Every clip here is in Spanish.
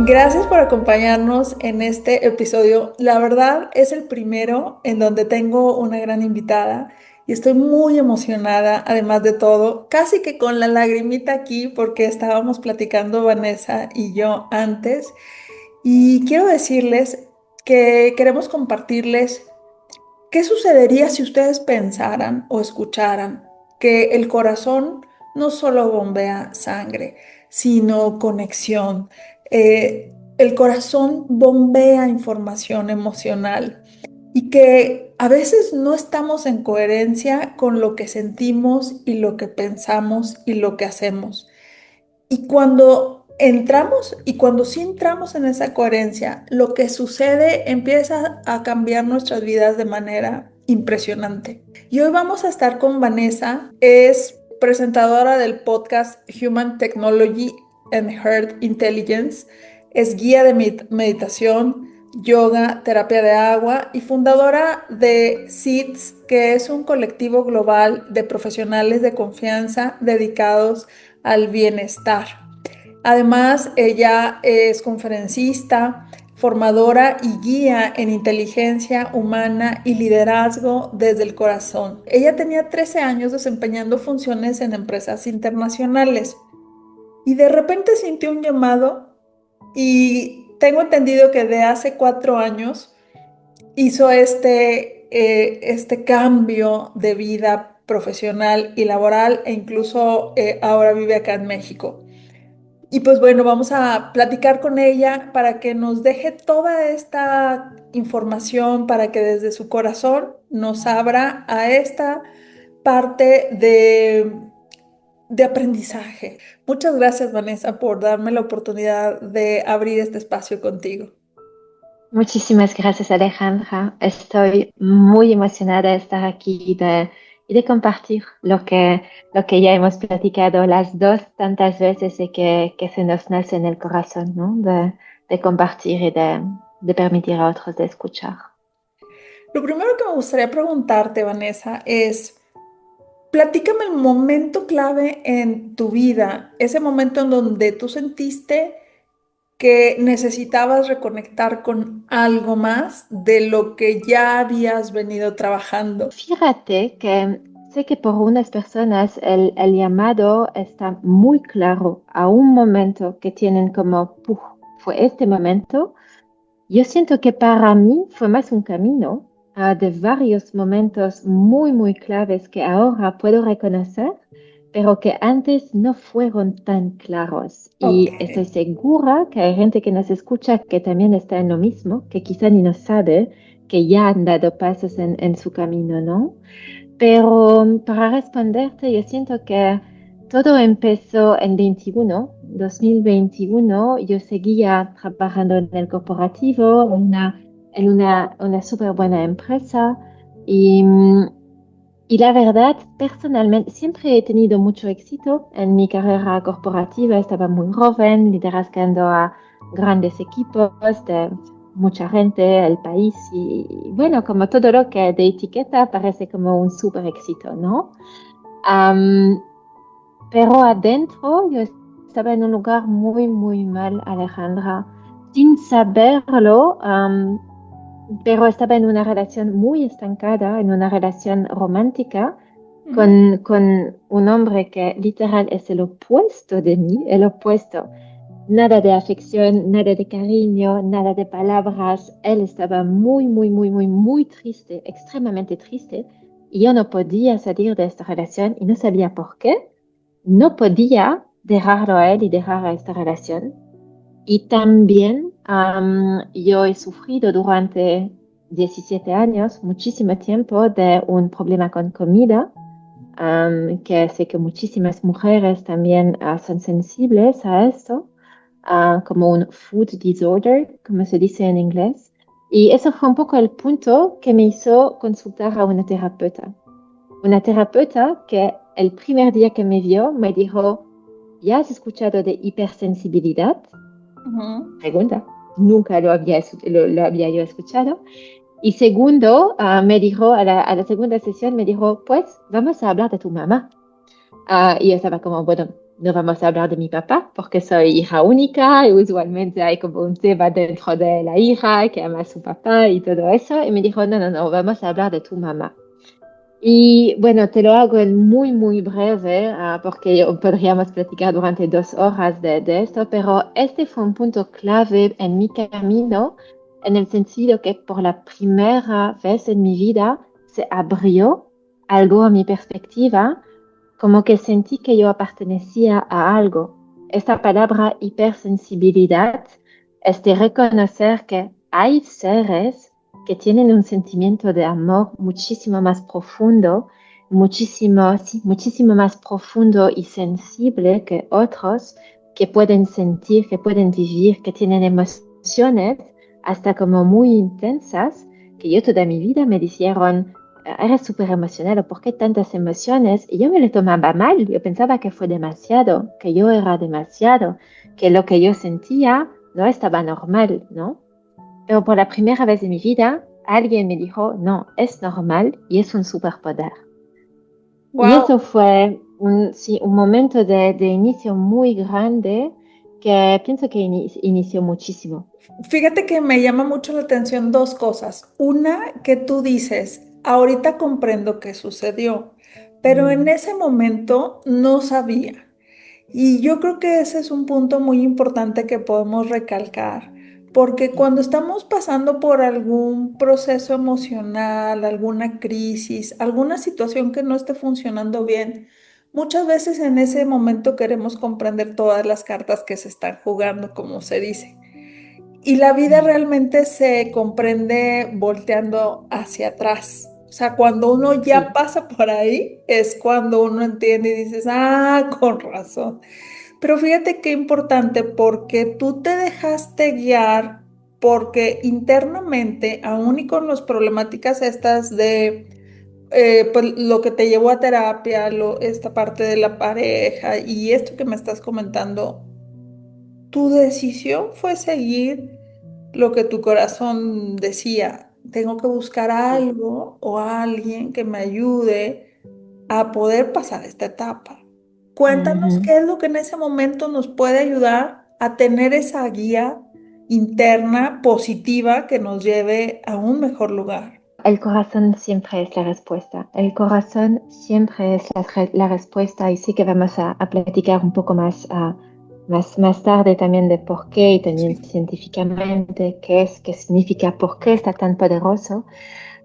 Gracias por acompañarnos en este episodio. La verdad es el primero en donde tengo una gran invitada y estoy muy emocionada, además de todo, casi que con la lagrimita aquí porque estábamos platicando Vanessa y yo antes y quiero decirles que queremos compartirles qué sucedería si ustedes pensaran o escucharan que el corazón no solo bombea sangre, sino conexión. El corazón bombea información emocional y que a veces no estamos en coherencia con lo que sentimos y lo que pensamos y lo que hacemos. Y cuando entramos y cuando sí entramos en esa coherencia, lo que sucede empieza a cambiar nuestras vidas de manera impresionante. Y hoy vamos a estar con Vanessa, es presentadora del podcast Human Technology and Heart Intelligence, es guía de meditación, yoga, terapia de agua y fundadora de SEEDS, que es un colectivo global de profesionales de confianza dedicados al bienestar. Además, ella es conferencista, formadora y guía en inteligencia humana y liderazgo desde el corazón. Ella tenía 13 años desempeñando funciones en empresas internacionales y de repente sintió un llamado y tengo entendido que de hace 4 años hizo este cambio de vida profesional y laboral e incluso ahora vive acá en México. Y pues bueno, vamos a platicar con ella para que nos deje toda esta información, para que desde su corazón nos abra a esta parte de aprendizaje. Muchas gracias, Vanessa, por darme la oportunidad de abrir este espacio contigo. Muchísimas gracias, Alejandra. Estoy muy emocionada de estar aquí y de compartir lo que ya hemos platicado las dos tantas veces y que se nos nace en el corazón, ¿no? De compartir y de permitir a otros de escuchar. Lo primero que me gustaría preguntarte, Vanessa, es, platícame el momento clave en tu vida, ese momento en donde tú sentiste que necesitabas reconectar con algo más de lo que ya habías venido trabajando. Fíjate que sé que por unas personas el llamado está muy claro a un momento que tienen como, "Puf, fue este momento". Yo siento que para mí fue más un camino de varios momentos muy, muy claves que ahora puedo reconocer, pero que antes no fueron tan claros. Ok. Y estoy segura que hay gente que nos escucha que también está en lo mismo, que quizá ni no sabe que ya han dado pasos en su camino, ¿no? Pero para responderte, yo siento que todo empezó en 2021. Yo seguía trabajando en el corporativo, una súper buena empresa. Y, y la verdad, personalmente, siempre he tenido mucho éxito en mi carrera corporativa. Estaba muy joven, liderazgando a grandes equipos de mucha gente, el país y bueno, como todo lo que de etiqueta parece como un súper éxito, ¿no? Am, pero adentro yo estaba en un lugar muy, muy mal, Alejandra, sin saberlo. Pero estaba en una relación muy estancada, en una relación romántica Ujú. con un hombre que literal es el opuesto de mí, el opuesto. Nada de afección, nada de cariño, nada de palabras. Él estaba muy, muy, muy, muy, muy triste, extremadamente triste. Y yo no podía salir de esta relación y no sabía por qué. No podía dejarlo a él y dejar a esta relación. Y también yo he sufrido durante 17 años, muchísimo tiempo, de un problema con comida, que sé que muchísimas mujeres también son sensibles a esto, como un food disorder, como se dice en inglés. Y eso fue un poco el punto que me hizo consultar a una terapeuta que el primer día que me vio me dijo, ¿ya has escuchado de hipersensibilidad? Ujú. Pregunta. Nunca lo había yo escuchado. Y segundo, me dijo, a la segunda sesión me dijo, pues vamos a hablar de tu mamá. Y yo estaba como, bueno, no vamos a hablar de mi papá porque soy hija única y usualmente hay como un tema dentro de la hija que ama a su papá y todo eso. Y me dijo, no, no, no, vamos a hablar de tu mamá. Y bueno, te lo hago en muy, muy breve, porque podríamos platicar durante 2 horas de esto, pero este fue un punto clave en mi camino, en el sentido que por la primera vez en mi vida se abrió algo a mi perspectiva, como que sentí que yo pertenecía a algo. Esta palabra hipersensibilidad es de reconocer que hay seres que tienen un sentimiento de amor muchísimo más profundo, muchísimo, sí, muchísimo más profundo y sensible que otros, que pueden sentir, que pueden vivir, que tienen emociones hasta como muy intensas, que yo toda mi vida me dijeron, eres súper emocional, ¿por qué tantas emociones? Y yo me lo tomaba mal, yo pensaba que fue demasiado, que yo era demasiado, que lo que yo sentía no estaba normal, ¿no? Pero por la primera vez en mi vida, alguien me dijo, no, es normal y es un superpoder. Y Wow. eso fue un, sí, un momento de inicio muy grande que pienso que inició muchísimo. Fíjate que me llama mucho la atención dos cosas. Una, que tú dices, ahorita comprendo qué sucedió, pero en Mm, ese momento no sabía. Y yo creo que ese es un punto muy importante que podemos recalcar, porque cuando estamos pasando por algún proceso emocional, alguna crisis, alguna situación que no esté funcionando bien, muchas veces en ese momento queremos comprender todas las cartas que se están jugando, como se dice. Y la vida mm, realmente se comprende volteando hacia atrás. O sea, cuando uno ya sí. pasa por ahí, es cuando uno entiende y dices, ah, con razón. Pero fíjate qué importante, porque tú te dejaste guiar, porque internamente, aún y con las problemáticas estas de pues, lo que te llevó a terapia, esta parte de la pareja y esto que me estás comentando, tu decisión fue seguir lo que tu corazón decía. Tengo que buscar Sí. algo o alguien que me ayude a poder pasar esta etapa. Cuéntanos Ujú. qué es lo que en ese momento nos puede ayudar a tener esa guía interna positiva que nos lleve a un mejor lugar. El corazón siempre es la respuesta. El corazón siempre es la respuesta y sí que vamos a platicar un poco más tarde también de por qué y también Sí. científicamente qué es, qué significa, por qué está tan poderoso.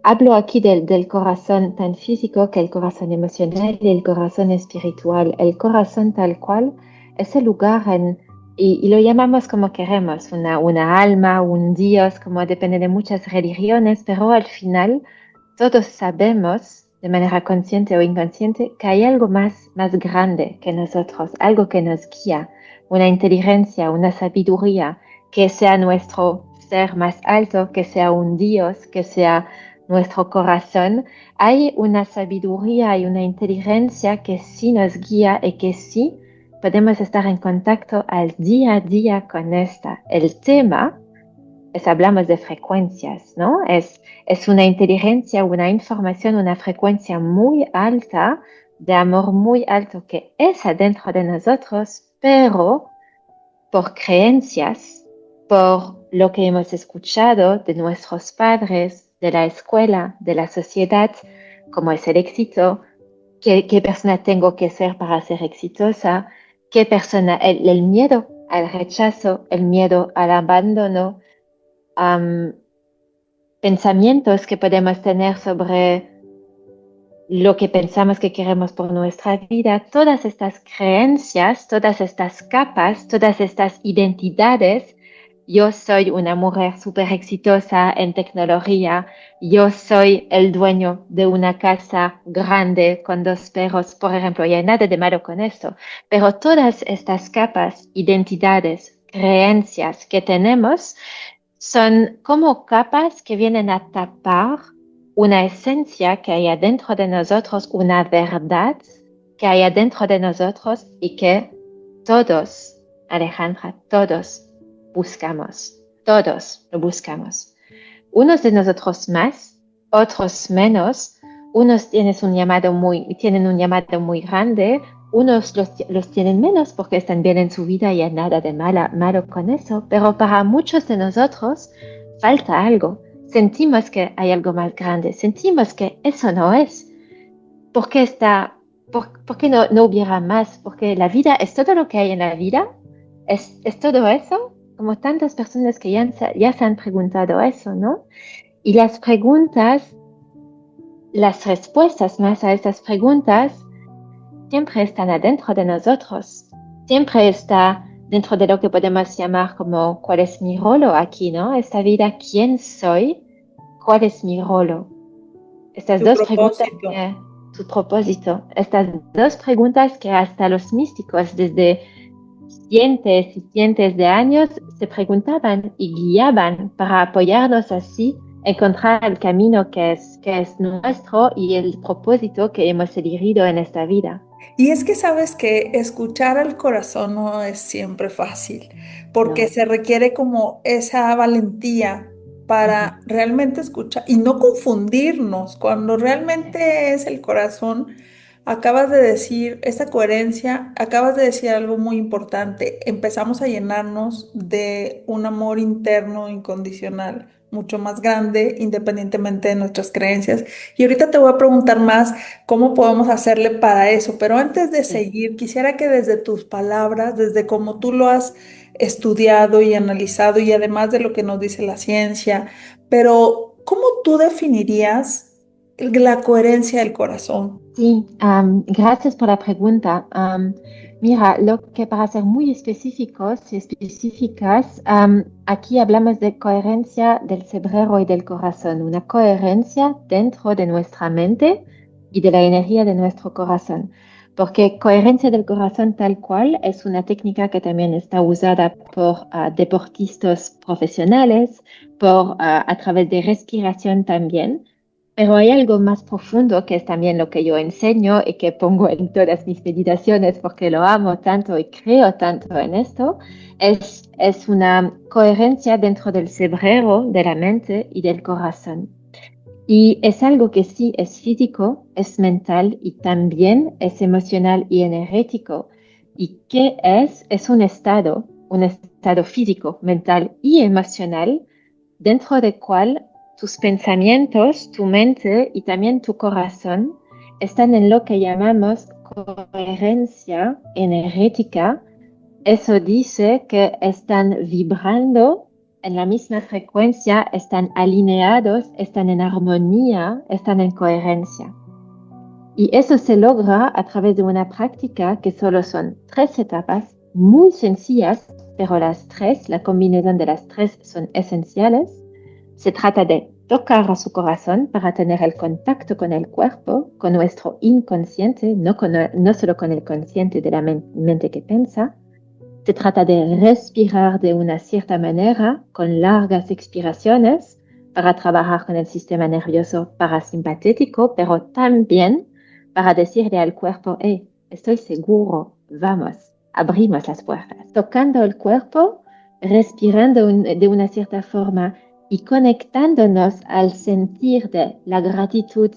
Hablo aquí del corazón tan físico que el corazón emocional y el corazón espiritual. El corazón tal cual es el lugar y lo llamamos como queremos, una alma, un Dios, como depende de muchas religiones, pero al final todos sabemos, de manera consciente o inconsciente, que hay algo más grande que nosotros, algo que nos guía, una inteligencia, una sabiduría, que sea nuestro ser más alto, que sea un Dios, que sea nuestro corazón. Hay una sabiduría y una inteligencia que sí nos guía y que sí podemos estar en contacto al día a día con esta. El tema hablamos de frecuencias, ¿no? Es una inteligencia, una información, una frecuencia muy alta, de amor muy alto que es adentro de nosotros, pero por creencias, por lo que hemos escuchado de nuestros padres, de la escuela, de la sociedad, cómo es el éxito, qué persona tengo que ser para ser exitosa, qué persona, el miedo al rechazo, el miedo al abandono, um, pensamientos que podemos tener sobre lo que pensamos que queremos por nuestra vida, todas estas creencias, todas estas capas, todas estas identidades. Yo soy una mujer súper exitosa en tecnología, yo soy el dueño de una casa grande con 2 perros, por ejemplo, y hay nada de malo con esto, pero todas estas capas, identidades, creencias que tenemos son como capas que vienen a tapar una esencia que hay adentro de nosotros, una verdad que hay adentro de nosotros y que todos, Alejandra, todos todos lo buscamos. Unos de nosotros más, otros menos, unos tienen un llamado muy grande, Unos los tienen menos porque están bien en su vida y hay nada de malo con eso, pero para muchos de nosotros falta algo. Sentimos que hay algo más grande, sentimos que eso no es. ¿Por qué por qué no hubiera más? Porque la vida es todo lo que hay en la vida, es todo eso, como tantas personas que ya se han preguntado eso, ¿no? Y las respuestas más a esas preguntas siempre están adentro de nosotros, siempre está dentro de lo que podemos llamar como cuál es mi rolo aquí, ¿no? Esta vida, ¿quién soy? ¿Cuál es mi rolo? Estas Tu dos preguntas, propósito. su propósito, estas dos preguntas que hasta los místicos desde cientos y cientos de años se preguntaban y guiaban para apoyarnos así, encontrar el camino que es nuestro y el propósito que hemos elegido en esta vida. Y es que sabes que escuchar al corazón no es siempre fácil, porque No. se requiere como esa valentía para Ujú. realmente escuchar y no confundirnos. Cuando Sí. realmente es el corazón, acabas de decir esa coherencia, acabas de decir algo muy importante. Empezamos a llenarnos de un amor interno incondicional, mucho más grande, independientemente de nuestras creencias. Y ahorita te voy a preguntar más cómo podemos hacerle para eso. Pero antes de Sí. seguir, quisiera que desde tus palabras, desde cómo tú lo has estudiado y analizado y además de lo que nos dice la ciencia, pero ¿cómo tú definirías la coherencia del corazón? Sí, gracias por la pregunta. Mira, lo que para ser muy específicos y específicas, aquí hablamos de coherencia del cerebro y del corazón, una coherencia dentro de nuestra mente y de la energía de nuestro corazón. Porque coherencia del corazón tal cual es una técnica que también está usada por deportistas profesionales, a través de respiración también. Pero hay algo más profundo que es también lo que yo enseño y que pongo en todas mis meditaciones porque lo amo tanto y creo tanto en esto. Es una coherencia dentro del cerebro, de la mente y del corazón. Y es algo que sí es físico, es mental y también es emocional y energético. ¿Y qué es? Es un estado físico, mental y emocional dentro del cual tus pensamientos, tu mente y también tu corazón están en lo que llamamos coherencia energética. Eso dice que están vibrando en la misma frecuencia, están alineados, están en armonía, están en coherencia. Y eso se logra a través de una práctica que solo son tres etapas muy sencillas, pero la combinación de las tres son esenciales. Se trata de tocar a su corazón para tener el contacto con el cuerpo, con nuestro inconsciente, no solo con el consciente de la mente que piensa. Se trata de respirar de una cierta manera, con largas expiraciones, para trabajar con el sistema nervioso parasimpatético, pero también para decirle al cuerpo, hey, estoy seguro, vamos, abrimos las puertas. Tocando el cuerpo, respirando de una cierta forma y conectándonos al sentir de la gratitud,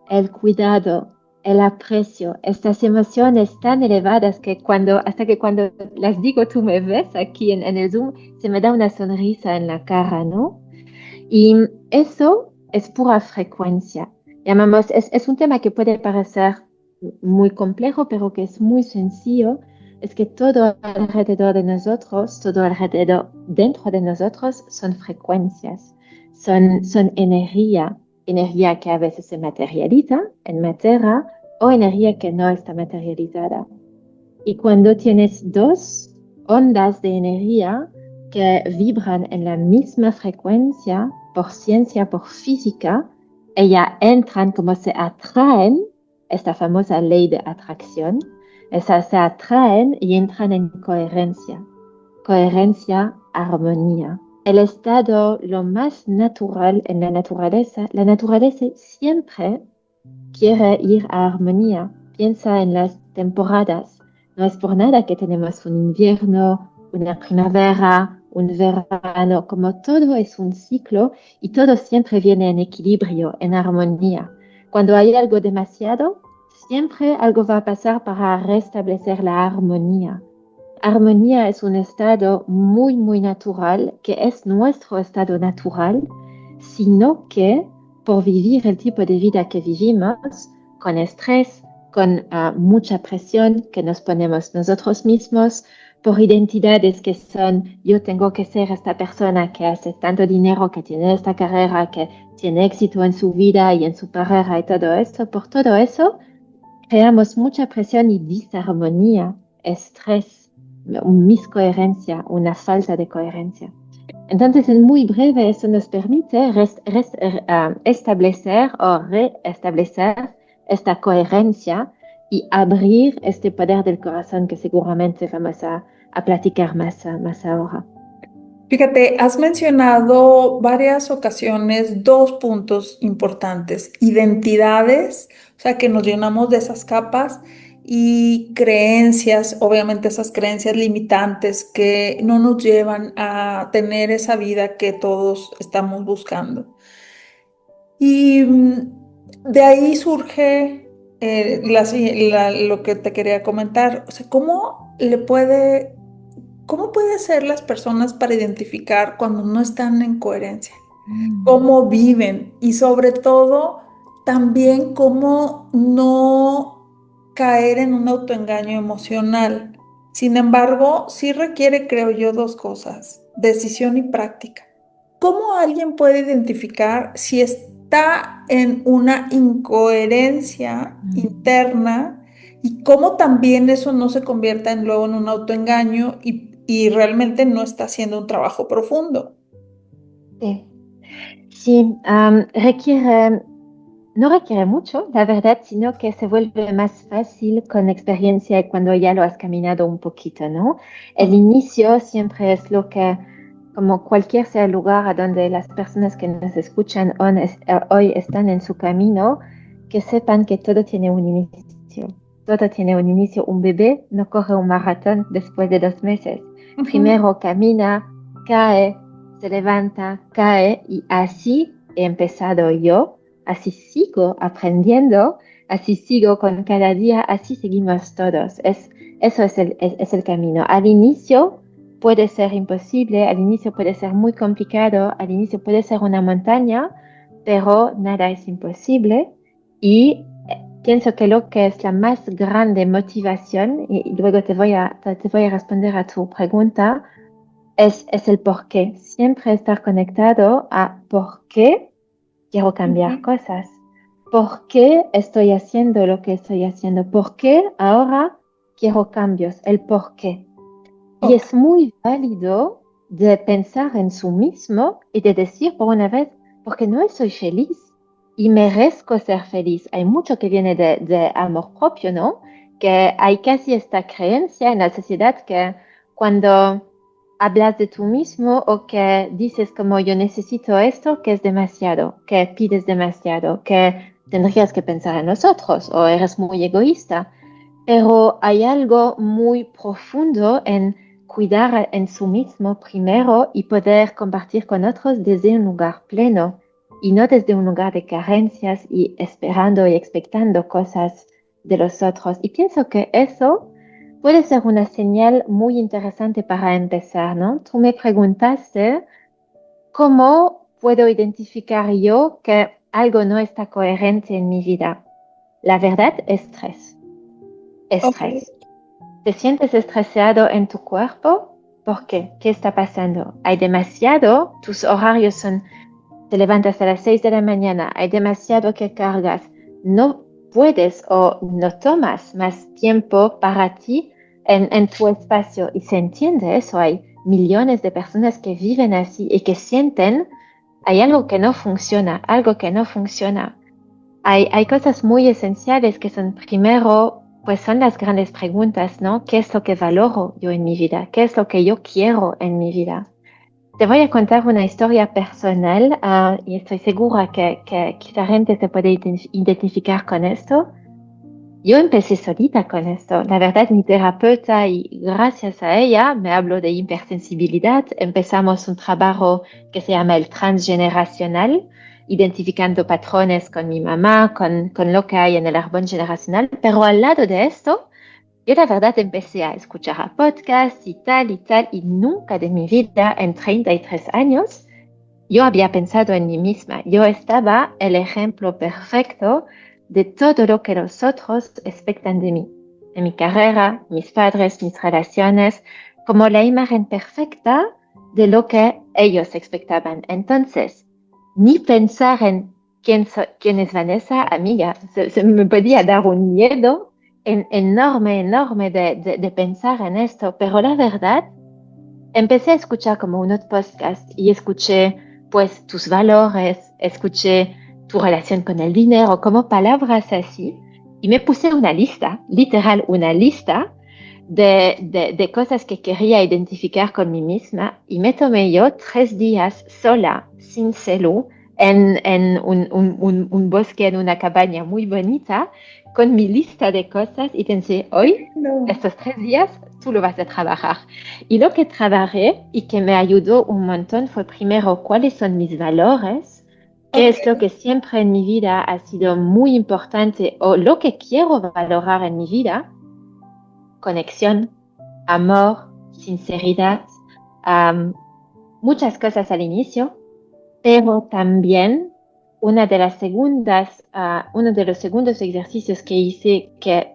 el cuidado, el aprecio, estas emociones tan elevadas que hasta que cuando las digo tú me ves aquí en el Zoom, se me da una sonrisa en la cara, ¿no? Y eso es pura frecuencia. Es un tema que puede parecer muy complejo, pero que es muy sencillo. Es que todo alrededor de nosotros, todo alrededor dentro de nosotros son frecuencias, son energía que a veces se materializa en materia o energía que no está materializada. Y cuando tienes dos ondas de energía que vibran en la misma frecuencia, por ciencia, por física, ellas entran como se atraen, esta famosa ley de atracción, esas se atraen y entran en coherencia. Coherencia, armonía. El estado lo más natural en la naturaleza siempre quiere ir a armonía. Piensa en las temporadas. No es por nada que tenemos un invierno, una primavera, un verano, como todo es un ciclo y todo siempre viene en equilibrio, en armonía. Cuando hay algo demasiado, siempre algo va a pasar para restablecer la armonía. Armonía es un estado muy, muy natural, que es nuestro estado natural, sino que por vivir el tipo de vida que vivimos, con estrés, con mucha presión que nos ponemos nosotros mismos, por identidades que son, yo tengo que ser esta persona que hace tanto dinero, que tiene esta carrera, que tiene éxito en su vida y en su carrera y todo eso, por todo eso, creamos mucha presión y disarmonía, estrés, miscoherencia, una falta de coherencia. Entonces, en muy breve, eso nos permite establecer o reestablecer esta coherencia y abrir este poder del corazón que seguramente vamos a platicar más ahora. Fíjate, has mencionado varias ocasiones dos puntos importantes: identidades, o sea, que nos llenamos de esas capas, y creencias, obviamente esas creencias limitantes que no nos llevan a tener esa vida que todos estamos buscando. Y de ahí surge lo que te quería comentar. O sea, ¿cómo puede ser las personas para identificar cuando no están en coherencia? Mm. ¿Cómo viven? Y sobre todo, también cómo no caer en un autoengaño emocional. Sin embargo, sí requiere, creo yo, dos cosas: decisión y práctica. ¿Cómo alguien puede identificar si está en una incoherencia Mm. interna, y cómo también eso no se convierta luego en un autoengaño y realmente no está haciendo un trabajo profundo? Sí, sí, no requiere mucho, la verdad, sino que se vuelve más fácil con experiencia y cuando ya lo has caminado un poquito, ¿no? El Ok. inicio siempre es lo que, como cualquier sea el lugar a donde las personas que nos escuchan hoy están en su camino, que sepan que todo tiene un inicio. Todo tiene un inicio. Un bebé no corre un maratón después de 2 meses. Ujú. Primero camina, cae, se levanta, cae y así he empezado yo. Así sigo aprendiendo, así sigo con cada día, así seguimos todos. Eso es el camino. Al inicio puede ser imposible, al inicio puede ser muy complicado, al inicio puede ser una montaña, pero nada es imposible. Y pienso que lo que es la más grande motivación, y luego te voy a responder a tu pregunta, es el por qué. Siempre estar conectado a por qué quiero cambiar Ujú. cosas. ¿Por qué estoy haciendo lo que estoy haciendo? ¿Por qué ahora quiero cambios? El por qué. Y Ok. es muy válido de pensar en sí mismo y de decir por una vez, porque no soy feliz y merezco ser feliz. Hay mucho que viene de amor propio, ¿no? Que hay casi esta creencia en la sociedad que cuando hablas de tú mismo o que dices como yo necesito esto, que es demasiado, que pides demasiado, que tendrías que pensar en nosotros o eres muy egoísta. Pero hay algo muy profundo en cuidar en sí mismo primero y poder compartir con otros desde un lugar pleno y no desde un lugar de carencias y esperando y expectando cosas de los otros. Y pienso que eso puede ser una señal muy interesante para empezar, ¿no? Tú me preguntaste cómo puedo identificar yo que algo no está coherente en mi vida. La verdad, estrés. Ok. Estrés. ¿Te sientes estresado en tu cuerpo? ¿Por qué? ¿Qué está pasando? Hay demasiado, tus horarios son, te levantas a las 6 de la mañana, hay demasiado que cargas, no puedes o no tomas más tiempo para ti en tu espacio y se entiende eso, hay millones de personas que viven así y que sienten, hay algo que no funciona, algo que no funciona. Hay cosas muy esenciales que son, primero, pues son las grandes preguntas, ¿no? ¿Qué es lo que valoro yo en mi vida? ¿Qué es lo que yo quiero en mi vida? Te voy a contar una historia personal, y estoy segura que la gente se puede identificar con esto. Yo empecé solita con esto. La verdad, mi terapeuta, y gracias a ella, me habló de hipersensibilidad. Empezamos un trabajo que se llama el transgeneracional identificando patrones con mi mamá, con lo que hay en el árbol generacional, pero al lado de esto, yo la verdad empecé a escuchar a podcasts y tal, y nunca de mi vida en 33 años yo había pensado en mí misma. Yo estaba el ejemplo perfecto de todo lo que los otros expectan de mí. En mi carrera, mis padres, mis relaciones, como la imagen perfecta de lo que ellos expectaban. Entonces, ni pensar en quién es Vanessa, amiga, se me podía dar un miedo enorme de pensar en esto, pero la verdad, empecé a escuchar como unos podcasts y escuché pues tus valores, escuché tu relación con el dinero, como palabras así, y me puse una lista, literal una lista de cosas que quería identificar con mí misma y me tomé yo 3 días sola, sin celu, en un bosque, en una cabaña muy bonita, con mi lista de cosas y pensé, hoy, No. estos 3 días, tú lo vas a trabajar. Y lo que trabajé y que me ayudó un montón fue primero cuáles son mis valores, qué Ok, es lo que siempre en mi vida ha sido muy importante o lo que quiero valorar en mi vida, conexión, amor, sinceridad, um, muchas cosas al inicio, pero también uno de los segundos ejercicios que hice que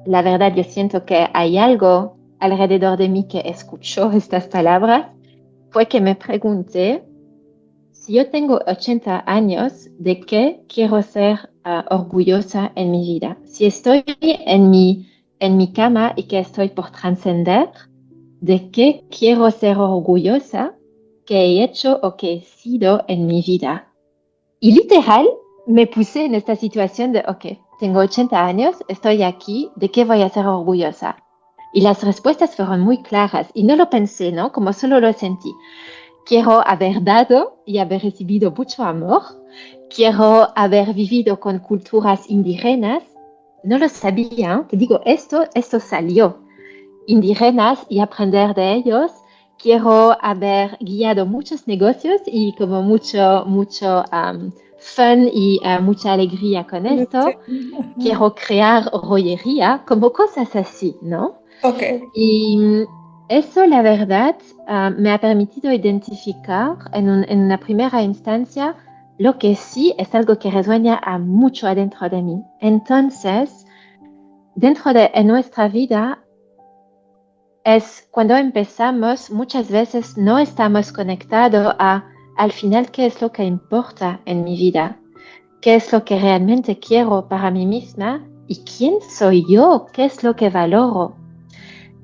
la verdad yo siento que hay algo alrededor de mí que escuchó estas palabras, fue que me pregunté si yo tengo 80 años, ¿de qué quiero ser orgullosa en mi vida? Si estoy en mi cama y que estoy por trascender, ¿de qué quiero ser orgullosa que he hecho o que he sido en mi vida? Y literal, me puse en esta situación de, ok, tengo 80 años, estoy aquí, ¿de qué voy a ser orgullosa? Y las respuestas fueron muy claras y no lo pensé, ¿no? Como solo lo sentí. Quiero haber dado y haber recibido mucho amor. Quiero haber vivido con culturas indígenas. No lo sabía, ¿eh? Te digo, esto salió. Indígenas y aprender de ellos. Quiero haber guiado muchos negocios y como mucho fun y mucha alegría con sí. esto. Ajá. Quiero crear joyería, como cosas así, ¿no? Ok, Y eso, la verdad, me ha permitido identificar en una primera instancia lo que sí es algo que resuena a mucho adentro de mí. Entonces, en nuestra vida es cuando empezamos, muchas veces no estamos conectados al final, qué es lo que importa en mi vida, qué es lo que realmente quiero para mí misma y quién soy yo, qué es lo que valoro.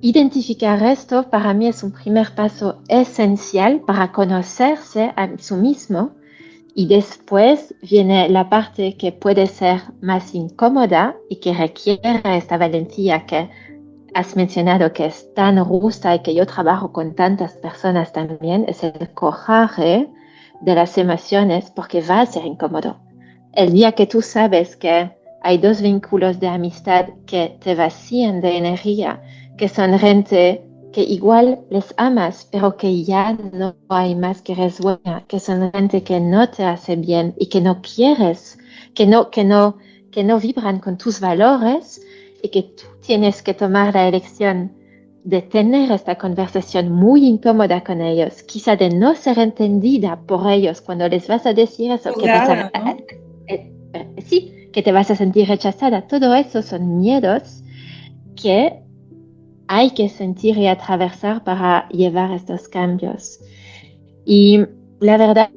Identificar esto para mí es un primer paso esencial para conocerse a sí mismo y después viene la parte que puede ser más incómoda y que requiere esta valentía que has mencionado que es tan robusta y que yo trabajo con tantas personas también, es el coraje de las emociones porque va a ser incómodo. El día que tú sabes que hay dos vínculos de amistad que te vacían de energía, que son gente que igual les amas, pero que ya no hay más que resuena, que son gente que no te hace bien y que no quieres, que no vibran con tus valores y que tú tienes que tomar la elección de tener esta conversación muy incómoda con ellos, quizá de no ser entendida por ellos cuando les vas a decir eso, juzgada, ¿no? sí, que te vas a sentir rechazada. Todo eso son miedos que hay que sentir y atravesar para llevar estos cambios. Y la verdad,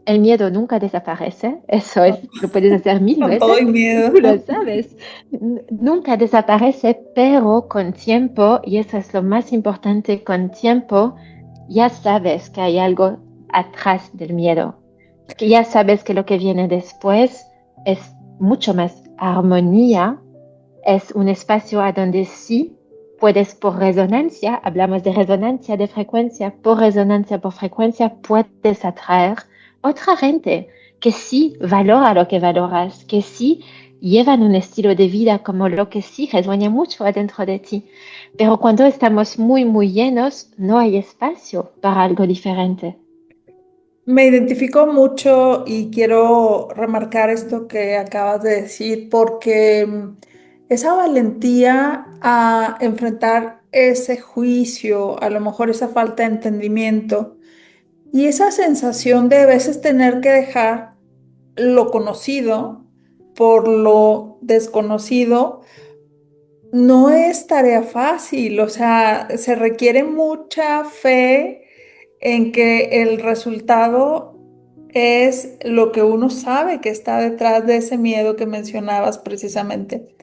el miedo nunca desaparece. Eso es, lo puedes hacer mil Con todo veces y y miedo. tú lo sabes. Nunca desaparece, pero con tiempo, y eso es lo más importante, con tiempo ya sabes que hay algo atrás del miedo, que ya sabes que lo que viene después es mucho más armonía, es un espacio a donde sí puedes por resonancia, hablamos de resonancia de frecuencia, por frecuencia puedes atraer otra gente que sí valora lo que valoras, que sí llevan un estilo de vida como lo que sí resuena mucho adentro de ti. Pero cuando estamos muy llenos, no hay espacio para algo diferente. Me identifico mucho y quiero remarcar esto que acabas de decir porque esa valentía a enfrentar ese juicio, a lo mejor esa falta de entendimiento y esa sensación de a veces tener que dejar lo conocido por lo desconocido, no es tarea fácil, o sea, se requiere mucha fe en que el resultado es lo que uno sabe que está detrás de ese miedo que mencionabas precisamente.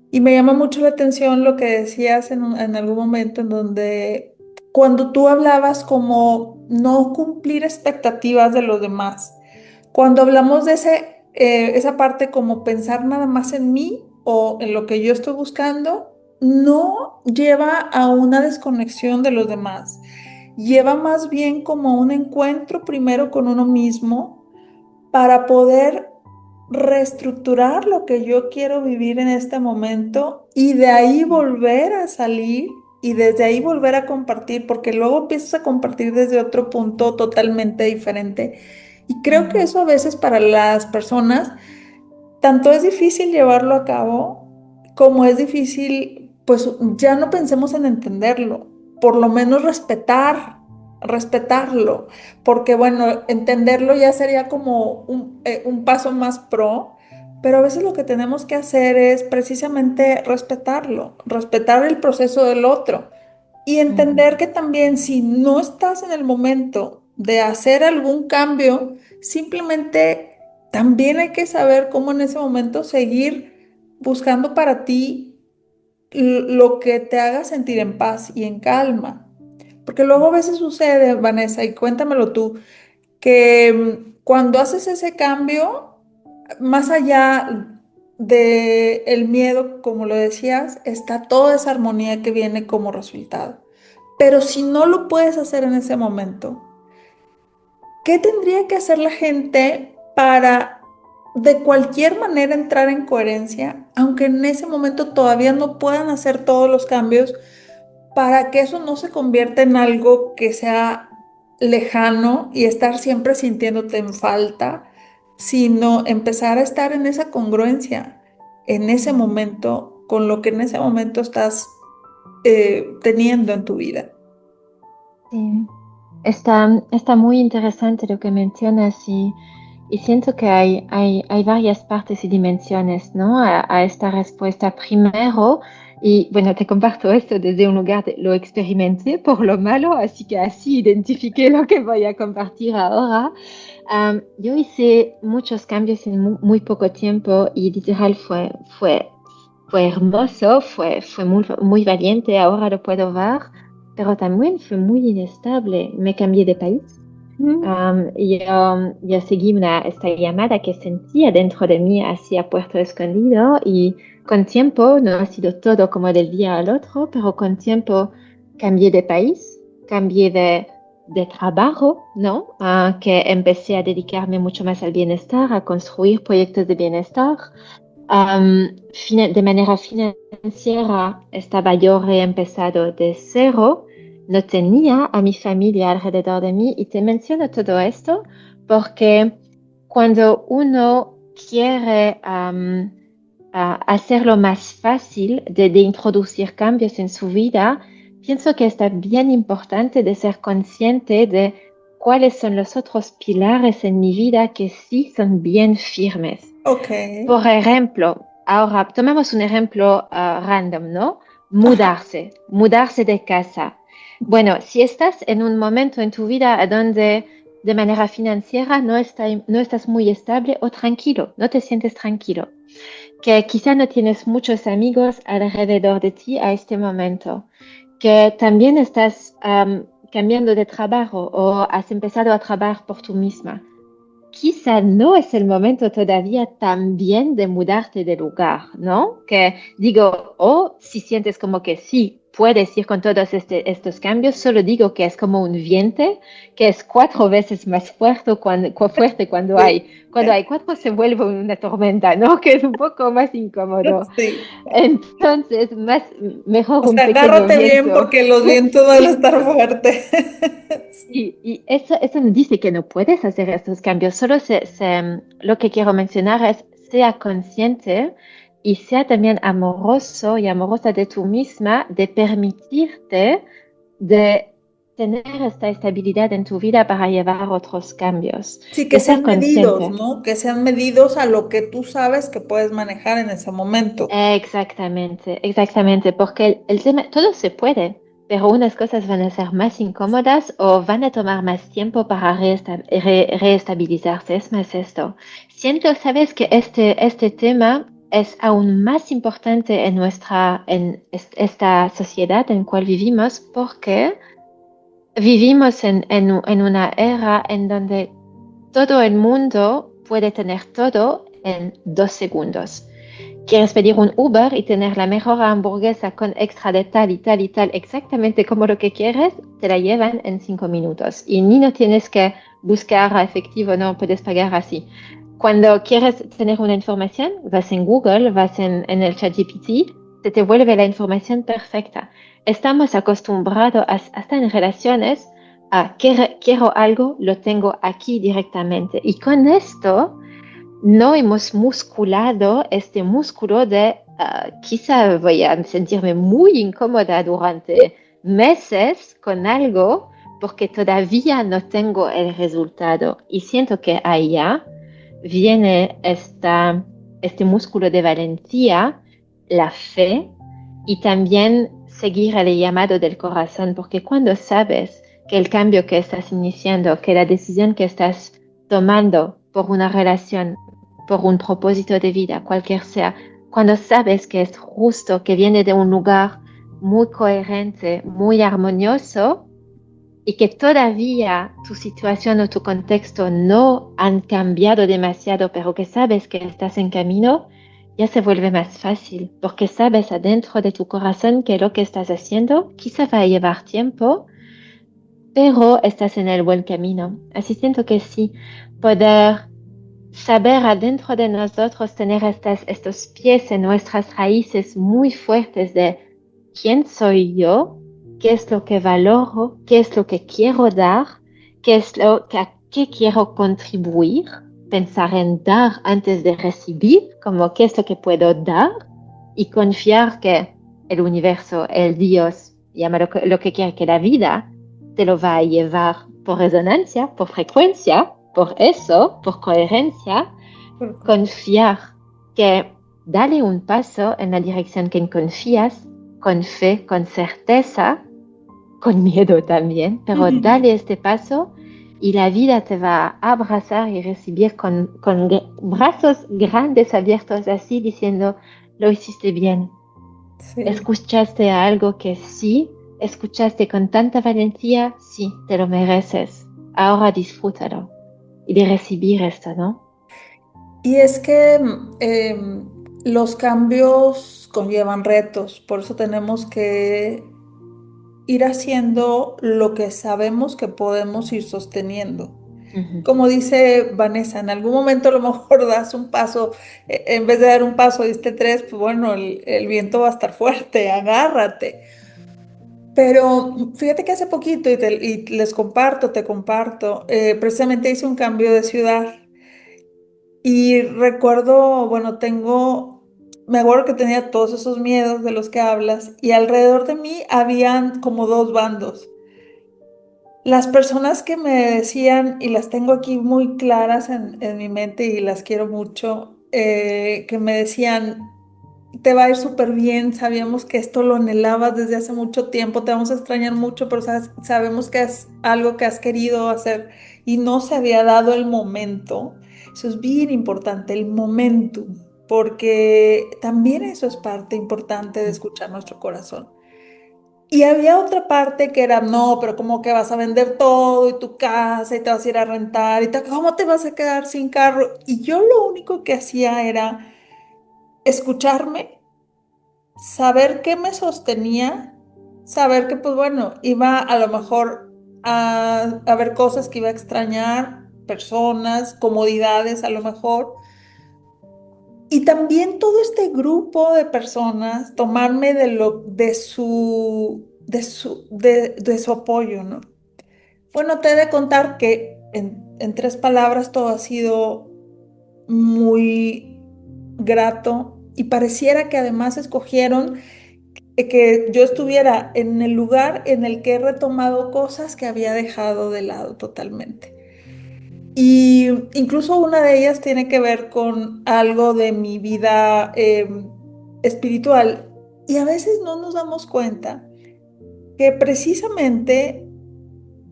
Y me llama mucho la atención lo que decías en algún momento en donde cuando tú hablabas como no cumplir expectativas de los demás, cuando hablamos de esa parte como pensar nada más en mí o en lo que yo estoy buscando, no lleva a una desconexión de los demás, lleva más bien como un encuentro primero con uno mismo para poder reestructurar lo que yo quiero vivir en este momento y de ahí volver a salir y desde ahí volver a compartir, porque luego empiezas a compartir desde otro punto totalmente diferente. Y creo que Mm, eso a veces para las personas tanto es difícil llevarlo a cabo como es difícil, pues ya no pensemos en entenderlo, por lo menos respetarlo, porque bueno, entenderlo ya sería como un paso más pro, pero a veces lo que tenemos que hacer es precisamente respetarlo, respetar el proceso del otro y ujú. entender que también si no estás en el momento de hacer algún cambio, simplemente también hay que saber cómo en ese momento seguir buscando para ti lo que te haga sentir en paz y en calma. Porque luego a veces sucede, Vanessa, y cuéntamelo tú, que cuando haces ese cambio, más allá de el miedo, como lo decías, está toda esa armonía que viene como resultado. Pero si no lo puedes hacer en ese momento, ¿qué tendría que hacer la gente para de cualquier manera entrar en coherencia, aunque en ese momento todavía no puedan hacer todos los cambios, para que eso no se convierta en algo que sea lejano y estar siempre sintiéndote en falta, sino empezar a estar en esa congruencia, en ese momento, con lo que en ese momento estás teniendo en tu vida? Sí. Está muy interesante lo que mencionas y siento que hay varias partes y dimensiones, ¿no? A esta respuesta. Primero, y bueno, te comparto esto desde un lugar de lo experimenté por lo malo, así que así identifiqué lo que voy a compartir ahora. Yo hice muchos cambios en muy poco tiempo y literal fue hermoso, fue muy valiente, ahora lo puedo ver, pero también fue muy inestable. Me cambié de país. Mm. Yo seguí esta llamada que sentía dentro de mí hacia Puerto Escondido y con tiempo, no ha sido todo como del día al otro, pero con tiempo cambié de país, cambié de trabajo, ¿no? Que empecé a dedicarme mucho más al bienestar, a construir proyectos de bienestar. De manera financiera, estaba yo reempezado de cero, no tenía a mi familia alrededor de mí y te menciono todo esto porque cuando uno quiere hacerlo más fácil de introducir cambios en su vida, pienso que está bien importante de ser consciente de cuáles son los otros pilares en mi vida que sí son bien firmes. Ok. Por ejemplo, ahora tomemos un ejemplo random, ¿no? Ajá. Mudarse de casa. Bueno, si estás en un momento en tu vida donde de manera financiera no estás muy estable o tranquilo, no te sientes tranquilo, que quizá no tienes muchos amigos alrededor de ti a este momento, que también estás cambiando de trabajo o has empezado a trabajar por tú misma. Quizá no es el momento todavía también de mudarte de lugar, ¿no? Que digo, o si sientes como que sí, puedes ir con todos estos cambios, solo digo que es como un viento que es 4 veces más fuerte Sí, cuando hay cuatro se vuelve una tormenta, ¿no? Que es un poco más incómodo. sí. Entonces, mejor O un sea, pequeño agárrate bien viento. porque los vientos van a estar fuertes. Y eso no dice que no puedes hacer estos cambios, solo lo que quiero mencionar es sea consciente y sea también amoroso y amorosa de tú misma, de permitirte de tener esta estabilidad en tu vida para llevar otros cambios, Sí, que de ser sean medidos, consciente. ¿no? Que sean medidos a lo que tú sabes que puedes manejar en ese momento. Exactamente, exactamente, porque el tema, todo se puede, pero unas cosas van a ser más incómodas o van a tomar más tiempo para reestabilizarse. Es más esto. Siento, sabes, que este tema es aún más importante en esta sociedad en cual vivimos porque vivimos en una era en donde todo el mundo puede tener todo en 2 segundos. Quieres pedir un Uber y tener la mejor hamburguesa con extra de tal y tal y tal, exactamente como lo que quieres, te la llevan en 5 minutos. Y ni no tienes que buscar a efectivo, no puedes pagar así. Cuando quieres tener una información, vas en Google, vas en el ChatGPT, se te vuelve la información perfecta. Estamos acostumbrados, hasta en relaciones, a quiero algo, lo tengo aquí directamente. Y con esto no hemos musculado este músculo de quizá voy a sentirme muy incómoda durante meses con algo porque todavía no tengo el resultado. Y siento que allá viene este músculo de valentía, la fe y también seguir el llamado del corazón, porque cuando sabes que el cambio que estás iniciando, que la decisión que estás tomando por una relación, por un propósito de vida, cualquier sea, cuando sabes que es justo, que viene de un lugar muy coherente, muy armonioso y que todavía tu situación o tu contexto no han cambiado demasiado, pero que sabes que estás en camino, ya se vuelve más fácil, porque sabes adentro de tu corazón que lo que estás haciendo quizá va a llevar tiempo, pero estás en el buen camino. Así siento que sí, poder saber adentro de nosotros tener estos pies en nuestras raíces muy fuertes de quién soy yo, qué es lo que valoro, qué es lo que quiero dar, qué es lo que, a qué quiero contribuir, pensar en dar antes de recibir, como qué es lo que puedo dar y confiar que el universo, el Dios, llama lo que quiera, que la vida te lo va a llevar por resonancia, por frecuencia, por eso, por coherencia, confiar que dale un paso en la dirección que confías, con fe, con certeza, con miedo también, pero dale este paso y la vida te va a abrazar y recibir con brazos grandes abiertos así diciendo, lo hiciste bien, Sí. escuchaste algo que sí, escuchaste con tanta valentía, sí, te lo mereces. Ahora disfrútalo y de recibir esto, ¿no? Y es que los cambios conllevan retos, por eso tenemos que ir haciendo lo que sabemos que podemos ir sosteniendo. Ujú. Como dice Vanessa, en algún momento a lo mejor das un paso, en vez de dar un paso, diste tres, pues bueno, el viento va a estar fuerte, agárrate. Pero fíjate que hace poquito, y les comparto, te comparto, precisamente hice un cambio de ciudad y recuerdo, bueno, me acuerdo que tenía todos esos miedos de los que hablas y alrededor de mí habían como dos bandos. Las personas que me decían, y las tengo aquí muy claras en mi mente y las quiero mucho, que me decían, te va a ir súper bien, sabíamos que esto lo anhelabas desde hace mucho tiempo, te vamos a extrañar mucho, pero sabemos que es algo que has querido hacer y no se había dado el momento. Eso es bien importante, el momentum, porque también eso es parte importante de escuchar nuestro corazón. Y había otra parte que era, no, pero ¿cómo que vas a vender todo y tu casa y te vas a ir a rentar cómo te vas a quedar sin carro? Y yo lo único que hacía era escucharme, saber qué me sostenía saber que, pues bueno, iba a lo mejor a ver cosas que iba a extrañar, personas, comodidades a lo mejor. Y también todo este grupo de personas tomarme de su apoyo, ¿no? Bueno, te he de contar que en tres palabras todo ha sido muy grato y pareciera que además escogieron que yo estuviera en el lugar en el que he retomado cosas que había dejado de lado totalmente. Y incluso una de ellas tiene que ver con algo de mi vida espiritual. Y a veces no nos damos cuenta que precisamente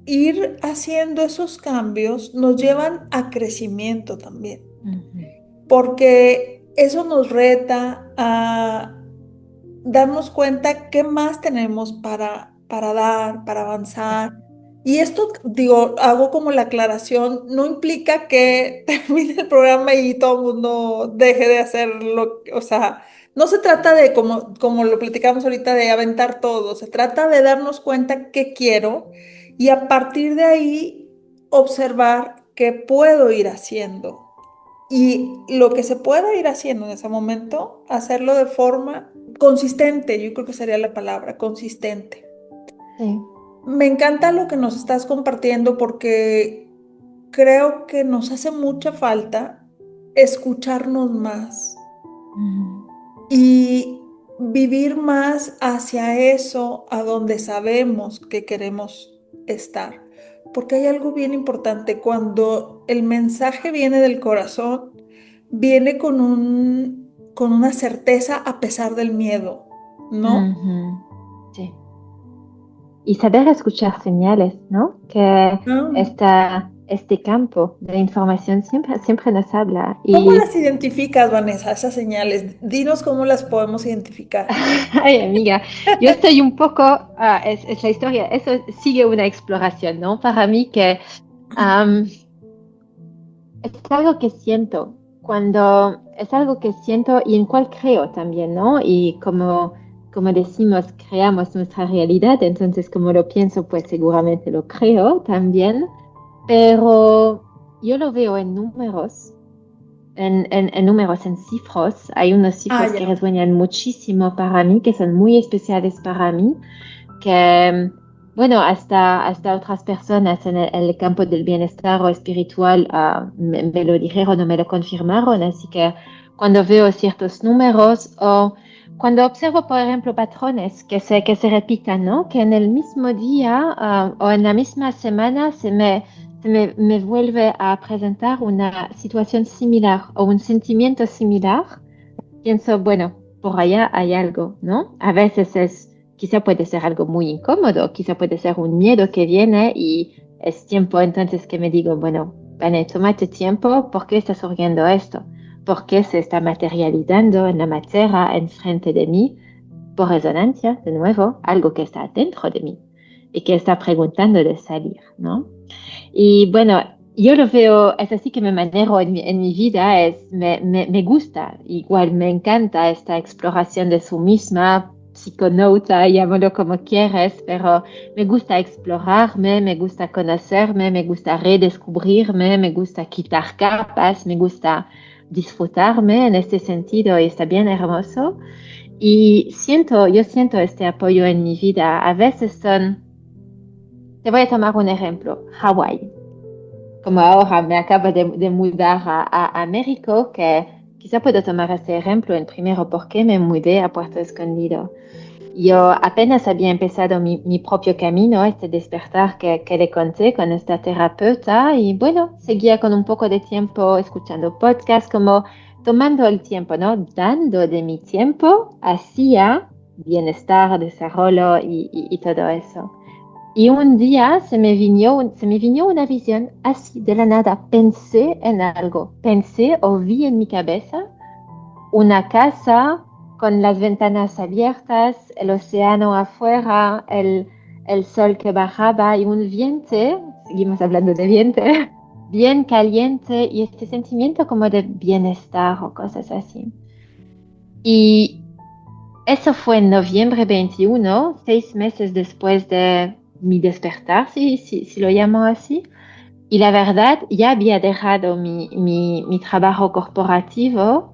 ir haciendo esos cambios nos llevan a crecimiento también, Ujú. porque eso nos reta a darnos cuenta qué más tenemos para dar, para avanzar. Y esto, digo, hago como la aclaración, no implica que termine el programa y todo el mundo deje de hacer o sea, no se trata de, como lo platicamos ahorita, de aventar todo, se trata de darnos cuenta qué quiero y a partir de ahí observar qué puedo ir haciendo. Y lo que se pueda ir haciendo en ese momento, hacerlo de forma consistente, yo creo que sería la palabra, consistente. Sí. Me encanta lo que nos estás compartiendo porque creo que nos hace mucha falta escucharnos más Ujú. y vivir más hacia eso, a donde sabemos que queremos estar. Porque hay algo bien importante, cuando el mensaje viene del corazón, viene con una certeza a pesar del miedo, ¿no? Ujú. Sí. Y saber escuchar señales, ¿no? Que Ah. este campo de información siempre nos habla. ¿Cómo Y, las identificas, Vanessa, esas señales? Dinos cómo las podemos identificar. ay, amiga, yo estoy un poco, es la historia, eso sigue una exploración, ¿no? Para mí que am, es algo que siento, cuando es algo que siento y en cual creo también, ¿no? Y como decimos, creamos nuestra realidad, entonces como lo pienso, pues seguramente lo creo también, pero yo lo veo en números, en números, en cifras. Hay unos Ah, cifras que ya. resuenan muchísimo para mí, que son muy especiales para mí que, bueno, hasta otras personas en el campo del bienestar o espiritual me lo dijeron o me lo confirmaron, así que cuando veo ciertos números o cuando observo, por ejemplo, patrones que se repitan, ¿no? Que en el mismo día o en la misma semana me vuelve a presentar una situación similar o un sentimiento similar, pienso, bueno, por allá hay algo, ¿no? A veces quizá puede ser algo muy incómodo, quizá puede ser un miedo que viene y es tiempo entonces que me digo, bueno, Vane, tómate tiempo, ¿por qué está surgiendo esto? ¿Por qué se está materializando en la materia enfrente de mí? Por resonancia, de nuevo, algo que está dentro de mí y que está preguntando de salir, ¿no? Y bueno, yo lo veo, es así que me manejo en mi vida, me gusta, igual me encanta esta exploración de su misma, psiconauta, llámalo como quieres, pero me gusta explorarme, me gusta conocerme, me gusta redescubrirme, me gusta quitar capas, me gusta disfrutarme en este sentido y está bien hermoso. Y yo siento este apoyo en mi vida. A veces te voy a tomar un ejemplo, Hawái. Como ahora me acabo de mudar a México, que quizá puedo tomar este ejemplo en primero porque me mudé a Puerto Escondido. Yo apenas había empezado mi propio camino, este despertar que le conté con esta terapeuta y bueno, seguía con un poco de tiempo escuchando podcasts, como tomando el tiempo, ¿no? Dando de mi tiempo hacia bienestar, desarrollo y todo eso. Y un día se me vino una visión así de la nada. Pensé en algo, pensé o vi en mi cabeza una casa con las ventanas abiertas, el océano afuera, el sol que bajaba y un viento, seguimos hablando de viento, bien caliente y este sentimiento como de bienestar o cosas así. Y eso fue en noviembre 21, 6 meses después de mi despertar, si lo llamo así. Y la verdad, ya había dejado mi trabajo corporativo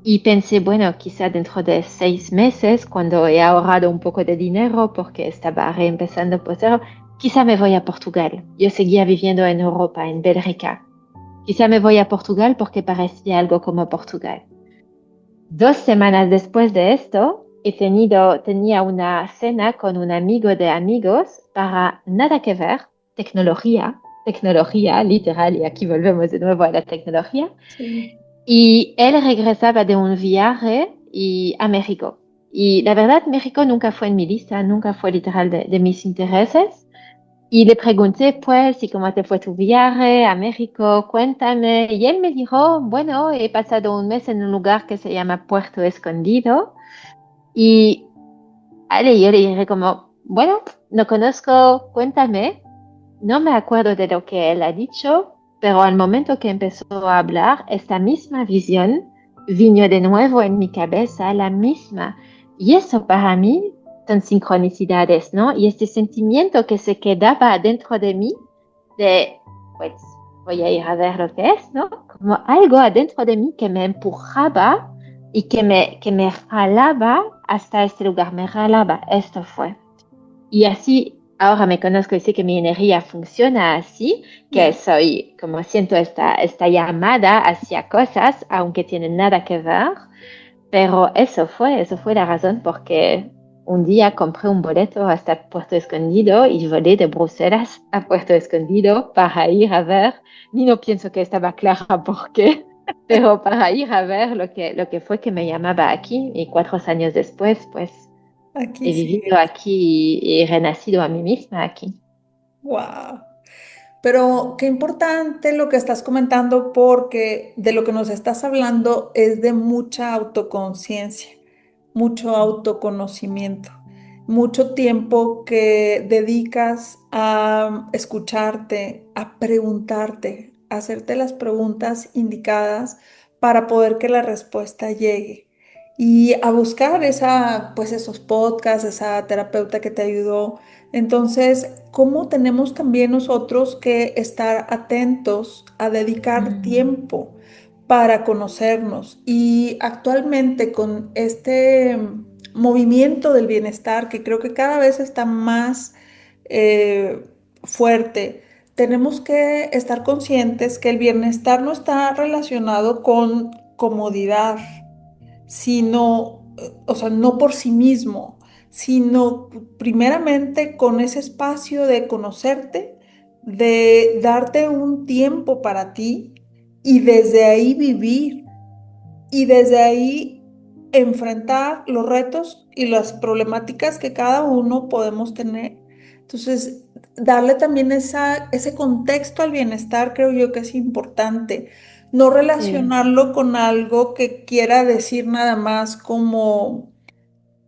y pensé, bueno, quizá dentro de 6 meses, cuando he ahorrado un poco de dinero porque estaba reempezando por cero, quizá me voy a Portugal. Yo seguía viviendo en Europa, en Bélgica. Quizá me voy a Portugal porque parecía algo como Portugal. 2 semanas después de esto, tenía una cena con un amigo de amigos para nada que ver, tecnología literal, y aquí volvemos de nuevo a la tecnología. Sí. Y él regresaba de un viaje a México. Y la verdad, México nunca fue en mi lista, nunca fue literal de mis intereses. Y le pregunté, pues, ¿y cómo te fue tu viaje a México? Cuéntame. Y él me dijo, bueno, he pasado un mes en un lugar que se llama Puerto Escondido. Y yo le dije como, bueno, no conozco, cuéntame. No me acuerdo de lo que él ha dicho, pero al momento que empezó a hablar, esta misma visión vino de nuevo en mi cabeza, la misma. Y eso para mí son sincronicidades, ¿no? Y este sentimiento que se quedaba dentro de mí, de, pues voy a ir a ver lo que es, ¿no? Como algo adentro de mí que me empujaba y que me jalaba hasta este lugar, me jalaba, esto fue. Y así, ahora me conozco y sé que mi energía funciona así, que Ya. soy, como siento esta llamada hacia cosas, aunque tienen nada que ver, pero eso fue la razón porque un día compré un boleto hasta Puerto Escondido y volé de Bruselas a Puerto Escondido para ir a ver, ni no pienso que estaba clara por qué, pero para ir a ver lo que fue que me llamaba aquí y 4 años después, pues Aquí he vivido sigues. aquí y he renacido a mí misma aquí. Wow. Pero qué importante lo que estás comentando porque de lo que nos estás hablando es de mucha autoconciencia, mucho autoconocimiento, mucho tiempo que dedicas a escucharte, a preguntarte, a hacerte las preguntas indicadas para poder que la respuesta llegue y a buscar pues esos podcasts, esa terapeuta que te ayudó. Entonces, ¿cómo tenemos también nosotros que estar atentos a dedicar Mm. tiempo para conocernos? Y actualmente con este movimiento del bienestar, que creo que cada vez está más fuerte, tenemos que estar conscientes que el bienestar no está relacionado con comodidad, sino, o sea, no por sí mismo, sino primeramente con ese espacio de conocerte, de darte un tiempo para ti y desde ahí vivir y desde ahí enfrentar los retos y las problemáticas que cada uno podemos tener. Entonces, darle también ese contexto al bienestar creo yo que es importante. No Sí, relacionarlo con algo que quiera decir nada más como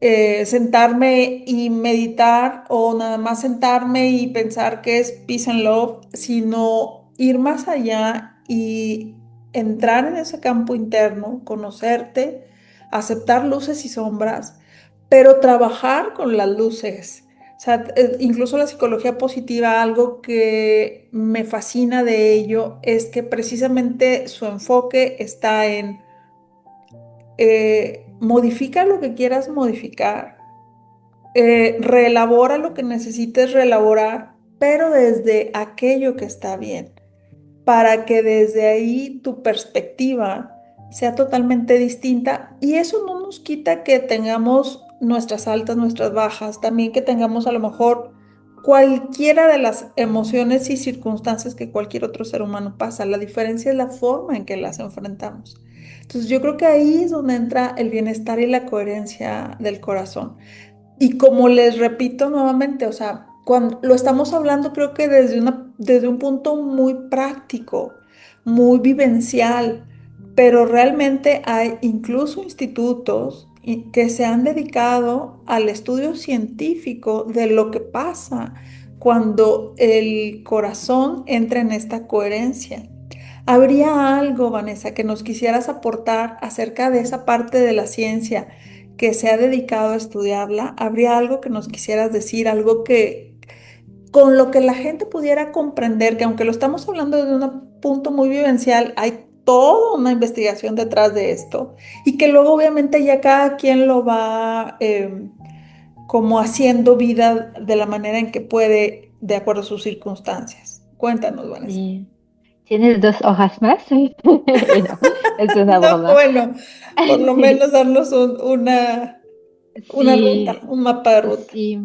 sentarme y meditar o nada más sentarme y pensar que es peace and love, sino ir más allá y entrar en ese campo interno, conocerte, aceptar luces y sombras, pero trabajar con las luces. O sea, incluso la psicología positiva, algo que me fascina de ello es que precisamente su enfoque está en modifica lo que quieras modificar, reelabora lo que necesites reelaborar, pero desde aquello que está bien, para que desde ahí tu perspectiva sea totalmente distinta. Y eso no nos quita que tengamos nuestras altas, nuestras bajas, también que tengamos a lo mejor cualquiera de las emociones y circunstancias que cualquier otro ser humano pasa. La diferencia es la forma en que las enfrentamos. Entonces yo creo que ahí es donde entra el bienestar y la coherencia del corazón. Y como les repito nuevamente, o sea, cuando lo estamos hablando creo que desde un punto muy práctico, muy vivencial, pero realmente hay incluso institutos que se han dedicado al estudio científico de lo que pasa cuando el corazón entra en esta coherencia. ¿Habría algo, Vanessa, que nos quisieras aportar acerca de esa parte de la ciencia que se ha dedicado a estudiarla, ¿habría algo que nos quisieras decir, algo que con lo que la gente pudiera comprender que aunque lo estamos hablando desde un punto muy vivencial, hay toda una investigación detrás de esto y que luego obviamente ya cada quien lo va como haciendo vida de la manera en que puede, de acuerdo a sus circunstancias? Cuéntanos, Vanessa. Sí. ¿Tienes 2 horas más? Y no, es una No, broma. bueno, por lo menos darnos una ruta, Sí, un mapa de ruta. sí.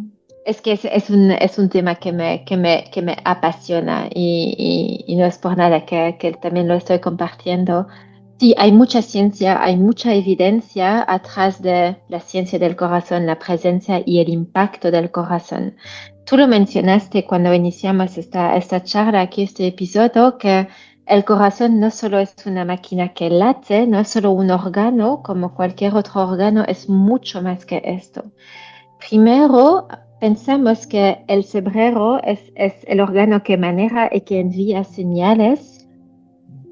Es que es un tema que me apasiona y no es por nada que también lo estoy compartiendo. Sí, hay mucha ciencia, hay mucha evidencia atrás de la ciencia del corazón, la presencia y el impacto del corazón. Tú lo mencionaste cuando iniciamos esta charla, aquí, este episodio, que el corazón no solo es una máquina que late, no es solo un órgano, como cualquier otro órgano, es mucho más que esto. Primero, pensamos que el cerebro es el órgano que maneja y que envía señales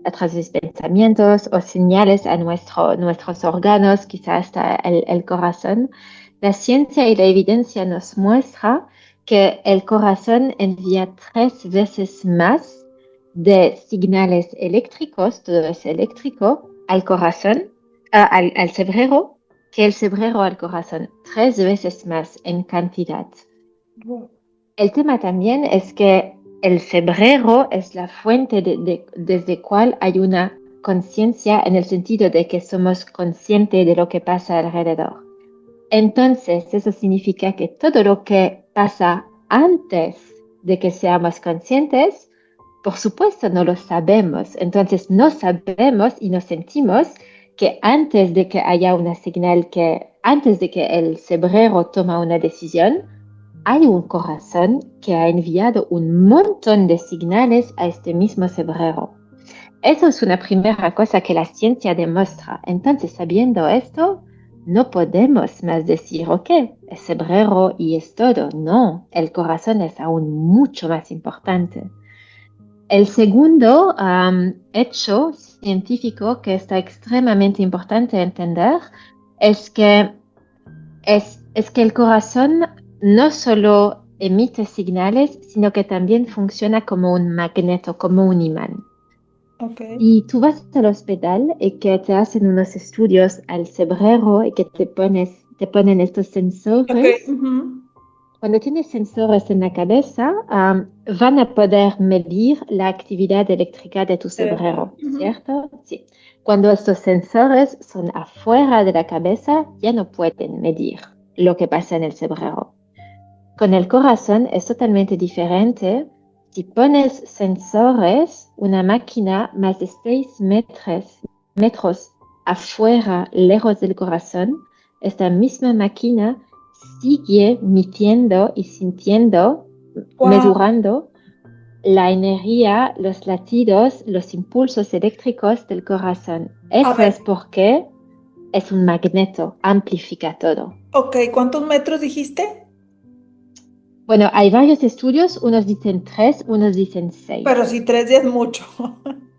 a través de pensamientos o señales a nuestros órganos, quizás hasta el corazón. La ciencia y la evidencia nos muestra que el corazón envía 3 veces más de señales eléctricos, todo es eléctrico, al corazón, al cerebro, que el cerebro al corazón, 3 veces más en cantidad. El tema también es que el cerebro es la fuente desde cual hay una conciencia en el sentido de que somos conscientes de lo que pasa alrededor. Entonces, eso significa que todo lo que pasa antes de que seamos conscientes, por supuesto, no lo sabemos. Entonces, no sabemos y no sentimos que antes de que haya una señal, antes de que el cerebro toma una decisión, hay un corazón que ha enviado un montón de señales a este mismo cerebro. Eso es una primera cosa que la ciencia demuestra. Entonces, sabiendo esto, no podemos más decir, ok, el cerebro y es todo. No, el corazón es aún mucho más importante. El segundo hecho científico que está extremadamente importante entender es que es que el corazón no solo emite señales, sino que también funciona como un magneto, como un imán. Ok, Y tú vas al hospital y que te hacen unos estudios al cerebro y que te ponen estos ok. sensores. Ujú. Cuando tienes sensores en la cabeza, van a poder medir la actividad eléctrica de tu Cerebral. cerebro, Ujú. ¿cierto? Sí. Cuando estos sensores son afuera de la cabeza, ya no pueden medir lo que pasa en el cerebro. Con el corazón es totalmente diferente. Si pones sensores, una máquina más de 6 metros afuera, lejos del corazón, esta misma máquina sigue midiendo y sintiendo, Wow. mesurando la energía, los latidos, los impulsos eléctricos del corazón. A Eso ver, es porque es un magneto, amplifica todo. ok, ¿cuántos metros dijiste? Bueno, hay varios estudios, unos dicen 3, unos dicen Pero 6. si 3 días es mucho.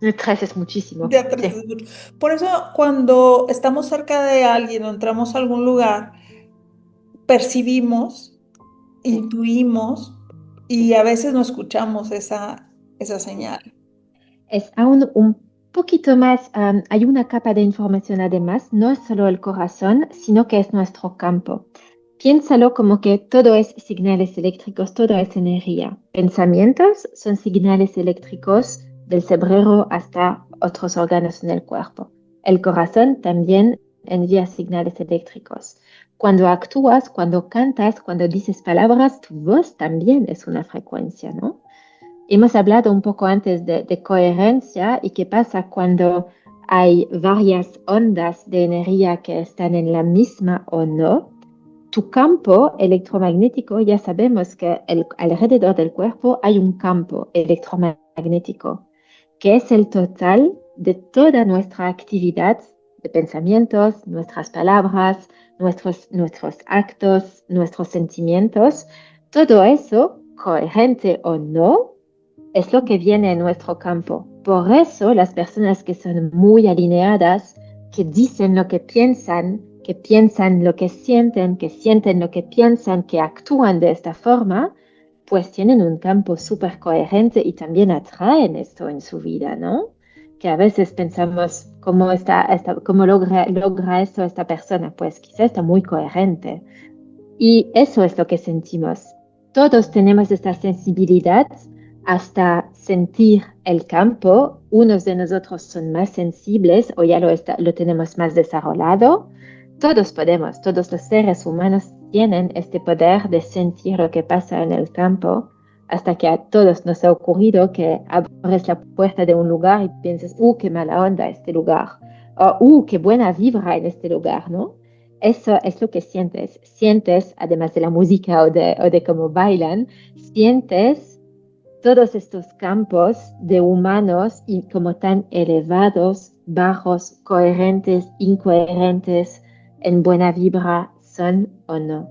3 es muchísimo, Ya tres sí, es mucho. Por eso cuando estamos cerca de alguien o entramos a algún lugar, percibimos, sí. intuimos y a veces no escuchamos esa señal. Es aún un poquito más, hay una capa de información además, no es solo el corazón, sino que es nuestro campo. Piénsalo como que todo es señales eléctricos, todo es energía. Pensamientos son señales eléctricos del cerebro hasta otros órganos en el cuerpo. El corazón también envía señales eléctricos. Cuando actúas, cuando cantas, cuando dices palabras, tu voz también es una frecuencia, ¿no? Hemos hablado un poco antes de coherencia y qué pasa cuando hay varias ondas de energía que están en la misma o no. Tu campo electromagnético, ya sabemos que alrededor del cuerpo hay un campo electromagnético, que es el total de toda nuestra actividad de pensamientos, nuestras palabras, nuestros actos, nuestros sentimientos. Todo eso, coherente o no, es lo que viene en nuestro campo. Por eso las personas que son muy alineadas, que dicen lo que piensan, que piensan lo que sienten lo que piensan, que actúan de esta forma, pues tienen un campo súper coherente y también atraen esto en su vida, ¿no? Que a veces pensamos, ¿cómo logra esto esta persona? Pues quizás está muy coherente. Y eso es lo que sentimos. Todos tenemos esta sensibilidad hasta sentir el campo. Unos de nosotros son más sensibles o ya lo tenemos más desarrollado. Todos podemos, todos los seres humanos tienen este poder de sentir lo que pasa en el campo, hasta que a todos nos ha ocurrido que abres la puerta de un lugar y piensas, qué mala onda este lugar, o qué buena vibra en este lugar, ¿no? Eso es lo que sientes. Sientes, además de la música o de cómo bailan, sientes todos estos campos de humanos y como tan elevados, bajos, coherentes, incoherentes, en buena vibra, son o no.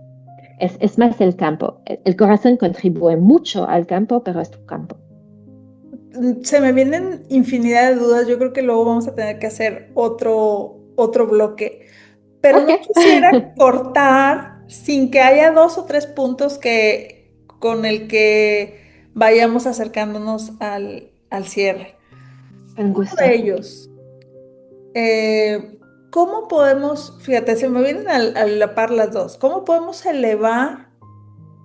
Es más el campo. El corazón contribuye mucho al campo, pero es tu campo. Se me vienen infinidad de dudas. Yo creo que luego vamos a tener que hacer otro bloque. Pero Ok. no quisiera cortar sin que haya dos o tres puntos con el que vayamos acercándonos al cierre. Con Uno de gusto. ellos, ¿cómo podemos, fíjate, se me vienen a la par las dos, ¿cómo podemos elevar?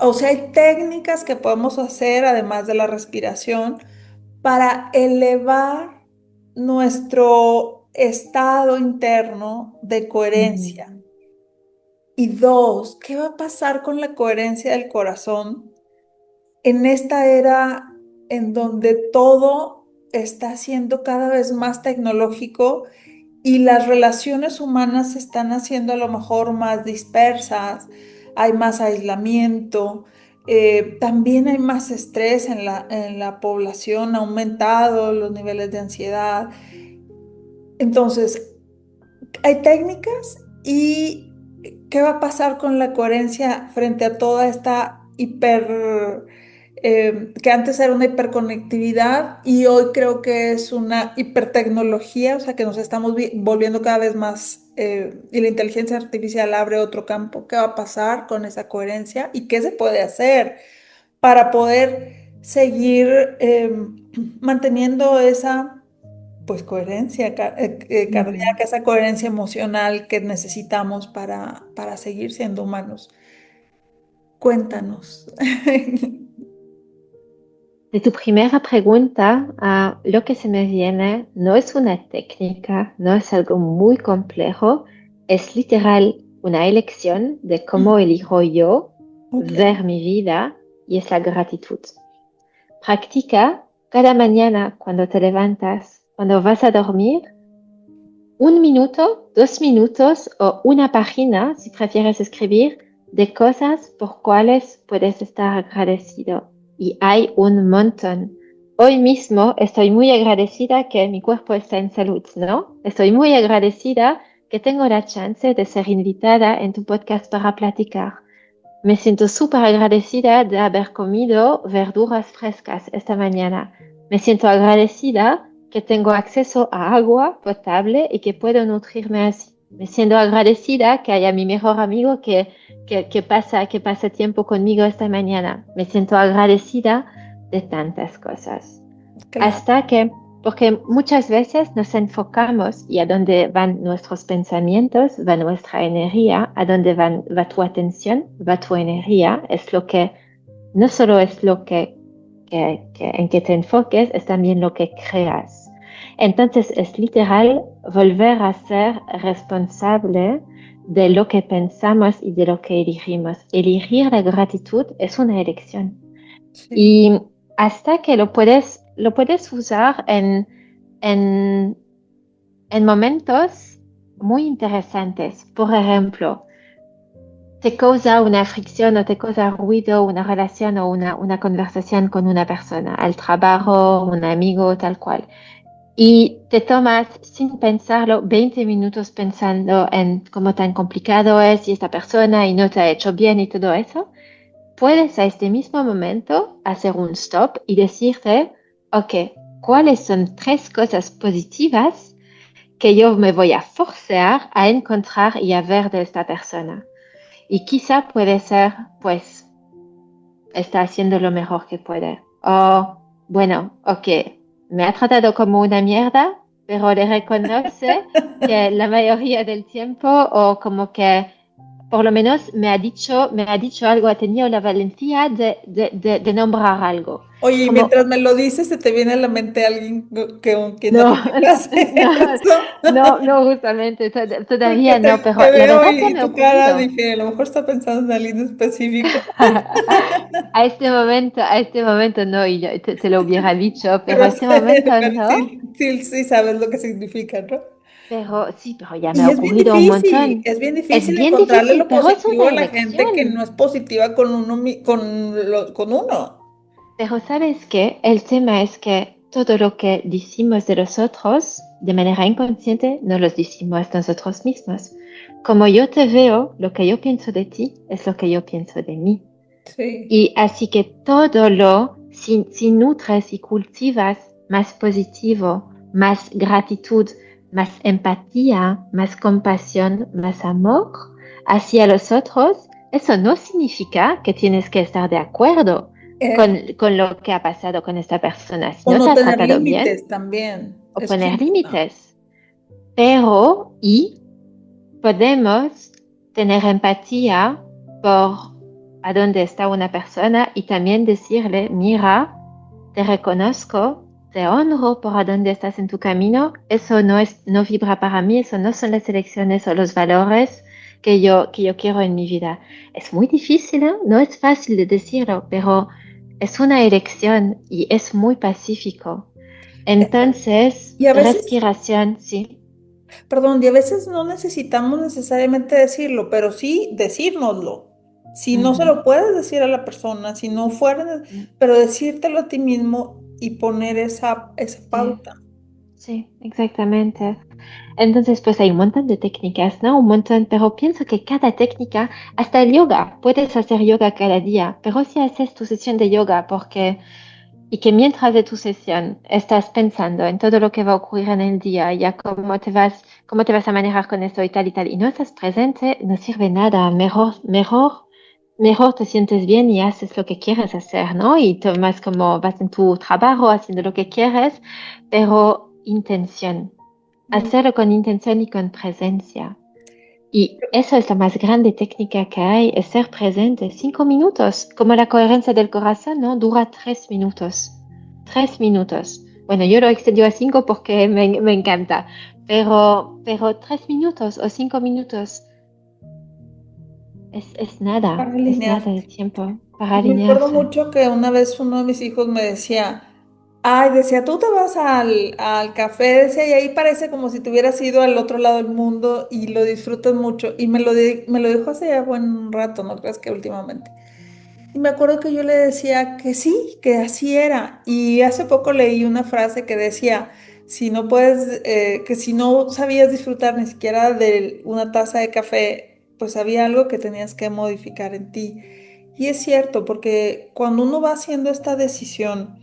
O sea, hay técnicas que podemos hacer, además de la respiración, para elevar nuestro estado interno de Ujú. coherencia. Y dos, ¿qué va a pasar con la coherencia del corazón en esta era en donde todo está siendo cada vez más tecnológico y las relaciones humanas se están haciendo a lo mejor más dispersas, hay más aislamiento, también hay más estrés en la población, ha aumentado los niveles de ansiedad? Entonces, hay técnicas y qué va a pasar con la coherencia frente a toda esta que antes era una hiperconectividad y hoy creo que es una hipertecnología, o sea que nos estamos volviendo cada vez más y la inteligencia artificial abre otro campo. ¿Qué va a pasar con esa coherencia y qué se puede hacer para poder seguir manteniendo esa pues coherencia Ujú. cardíaca, esa coherencia emocional que necesitamos para seguir siendo humanos? Cuéntanos. De tu primera pregunta, lo que se me viene no es una técnica, no es algo muy complejo, es literal una elección de cómo elijo yo Ok, ver mi vida y es la gratitud. Practica cada mañana cuando te levantas, cuando vas a dormir, 1 minuto, 2 minutos o una página, si prefieres escribir, de cosas por cuales puedes estar agradecido. Y hay un montón. Hoy mismo estoy muy agradecida que mi cuerpo está en salud, ¿no? Estoy muy agradecida que tengo la chance de ser invitada en tu podcast para platicar. Me siento súper agradecida de haber comido verduras frescas esta mañana. Me siento agradecida que tengo acceso a agua potable y que puedo nutrirme así. Me siento agradecida que haya mi mejor amigo que pasa tiempo conmigo esta mañana. Me siento agradecida de tantas cosas. claro. Hasta que, porque muchas veces nos enfocamos y a dónde van nuestros pensamientos, va nuestra energía, a dónde va tu atención, va tu energía, es lo que, no solo es lo en que te enfoques, es también lo que creas. Entonces es literal volver a ser responsable de lo que pensamos y de lo que elegimos. Elegir la gratitud es una elección. Sí, Y hasta que lo puedes usar en, en momentos muy interesantes. Por ejemplo, te causa una fricción o te causa ruido una relación o una conversación con una persona, al trabajo, un amigo, tal cual. Y te tomas sin pensarlo 20 minutos pensando en cómo tan complicado es y esta persona y no te ha hecho bien y todo eso. Puedes a este mismo momento hacer un stop y decirte, ok, ¿cuáles son 3 cosas positivas que yo me voy a forzar a encontrar y a ver de esta persona. Y quizá puede ser, pues, está haciendo lo mejor que puede. O, bueno, ok, me ha tratado como una mierda, pero le reconoce que la mayoría del tiempo, o como que por lo menos me ha dicho algo, ha tenido la valentía de nombrar algo. Oye, y Como, mientras me lo dices, ¿se te viene a la mente alguien que, con quien no no, hace no, eso? no, no, justamente, Porque todavía no, pero te la veo verdad que y me ha tu cara, ocurrido. dije, a lo mejor está pensando en alguien específico, A este momento no, y te lo hubiera dicho, pero a pero, este momento pero no. sí, sí, sí sabes lo que significa, ¿no? Pero sí, pero ya me Y ha ocurrido un montón. es bien Es difícil bien encontrarle difícil, lo pero es positivo una a la gente que elección. no es positiva con uno, con uno. Pero ¿sabes qué? El tema es que todo lo que decimos de los otros, de manera inconsciente, no lo decimos nosotros mismos. Como yo te veo, lo que yo pienso de ti es lo que yo pienso de mí. Sí. Y así que todo si nutres y cultivas más positivo, más gratitud, más empatía, más compasión, más amor hacia los otros, eso no significa que tienes que estar de acuerdo con lo que ha pasado con esta persona. Si O no te no ha tener tratado bien, límites también. o Eso es poner importante. límites. Pero, y podemos tener empatía por a dónde está una persona y también decirle, mira, te reconozco, te honro por a dónde estás en tu camino, eso no vibra para mí, eso no son las elecciones o los valores que yo quiero en mi vida. Es muy difícil, ¿eh? No es fácil de decirlo, pero es una elección y es muy pacífico. Exacto. Entonces, Y a veces, respiración, sí. perdón, y a veces no necesitamos necesariamente decirlo, pero sí decírnoslo. Si no se Ujú. lo puedes decir a la persona, si no fuera, pero decírtelo a ti mismo y poner esa Sí. pauta. Sí, exactamente. Entonces, pues hay un montón de técnicas, ¿no? Un montón, pero pienso que cada técnica, hasta el yoga, puedes hacer yoga cada día, pero si haces tu sesión de yoga, y que mientras de tu sesión estás pensando en todo lo que va a ocurrir en el día, ya cómo te vas a manejar con esto y tal, y no estás presente, no sirve nada. Mejor te sientes bien y haces lo que quieres hacer, ¿no? Y tomas como vas en tu trabajo haciendo lo que quieres, pero intención. Mm. Hacerlo con intención y con presencia. Y eso es la más grande técnica que hay, es ser presente. 5 minutos, como la coherencia del corazón, ¿no? Dura 3 minutos. 3 minutos. Bueno, yo lo extendió a 5 porque me encanta, pero 3 minutos o 5 minutos Para es nada alinearte. de tiempo para Y me acuerdo alinearse. mucho que una vez uno de mis hijos me decía, ay, decía, tú te vas al café, decía, y ahí parece como si te hubieras ido al otro lado del mundo y lo disfrutas mucho. Y me lo dijo hace ya buen rato, no creas que últimamente. Y me acuerdo que yo le decía que sí, que así era. Y hace poco leí una frase que decía, si no puedes, que si no sabías disfrutar ni siquiera de una taza de café, pues había algo que tenías que modificar en ti. Y es cierto, porque cuando uno va haciendo esta decisión,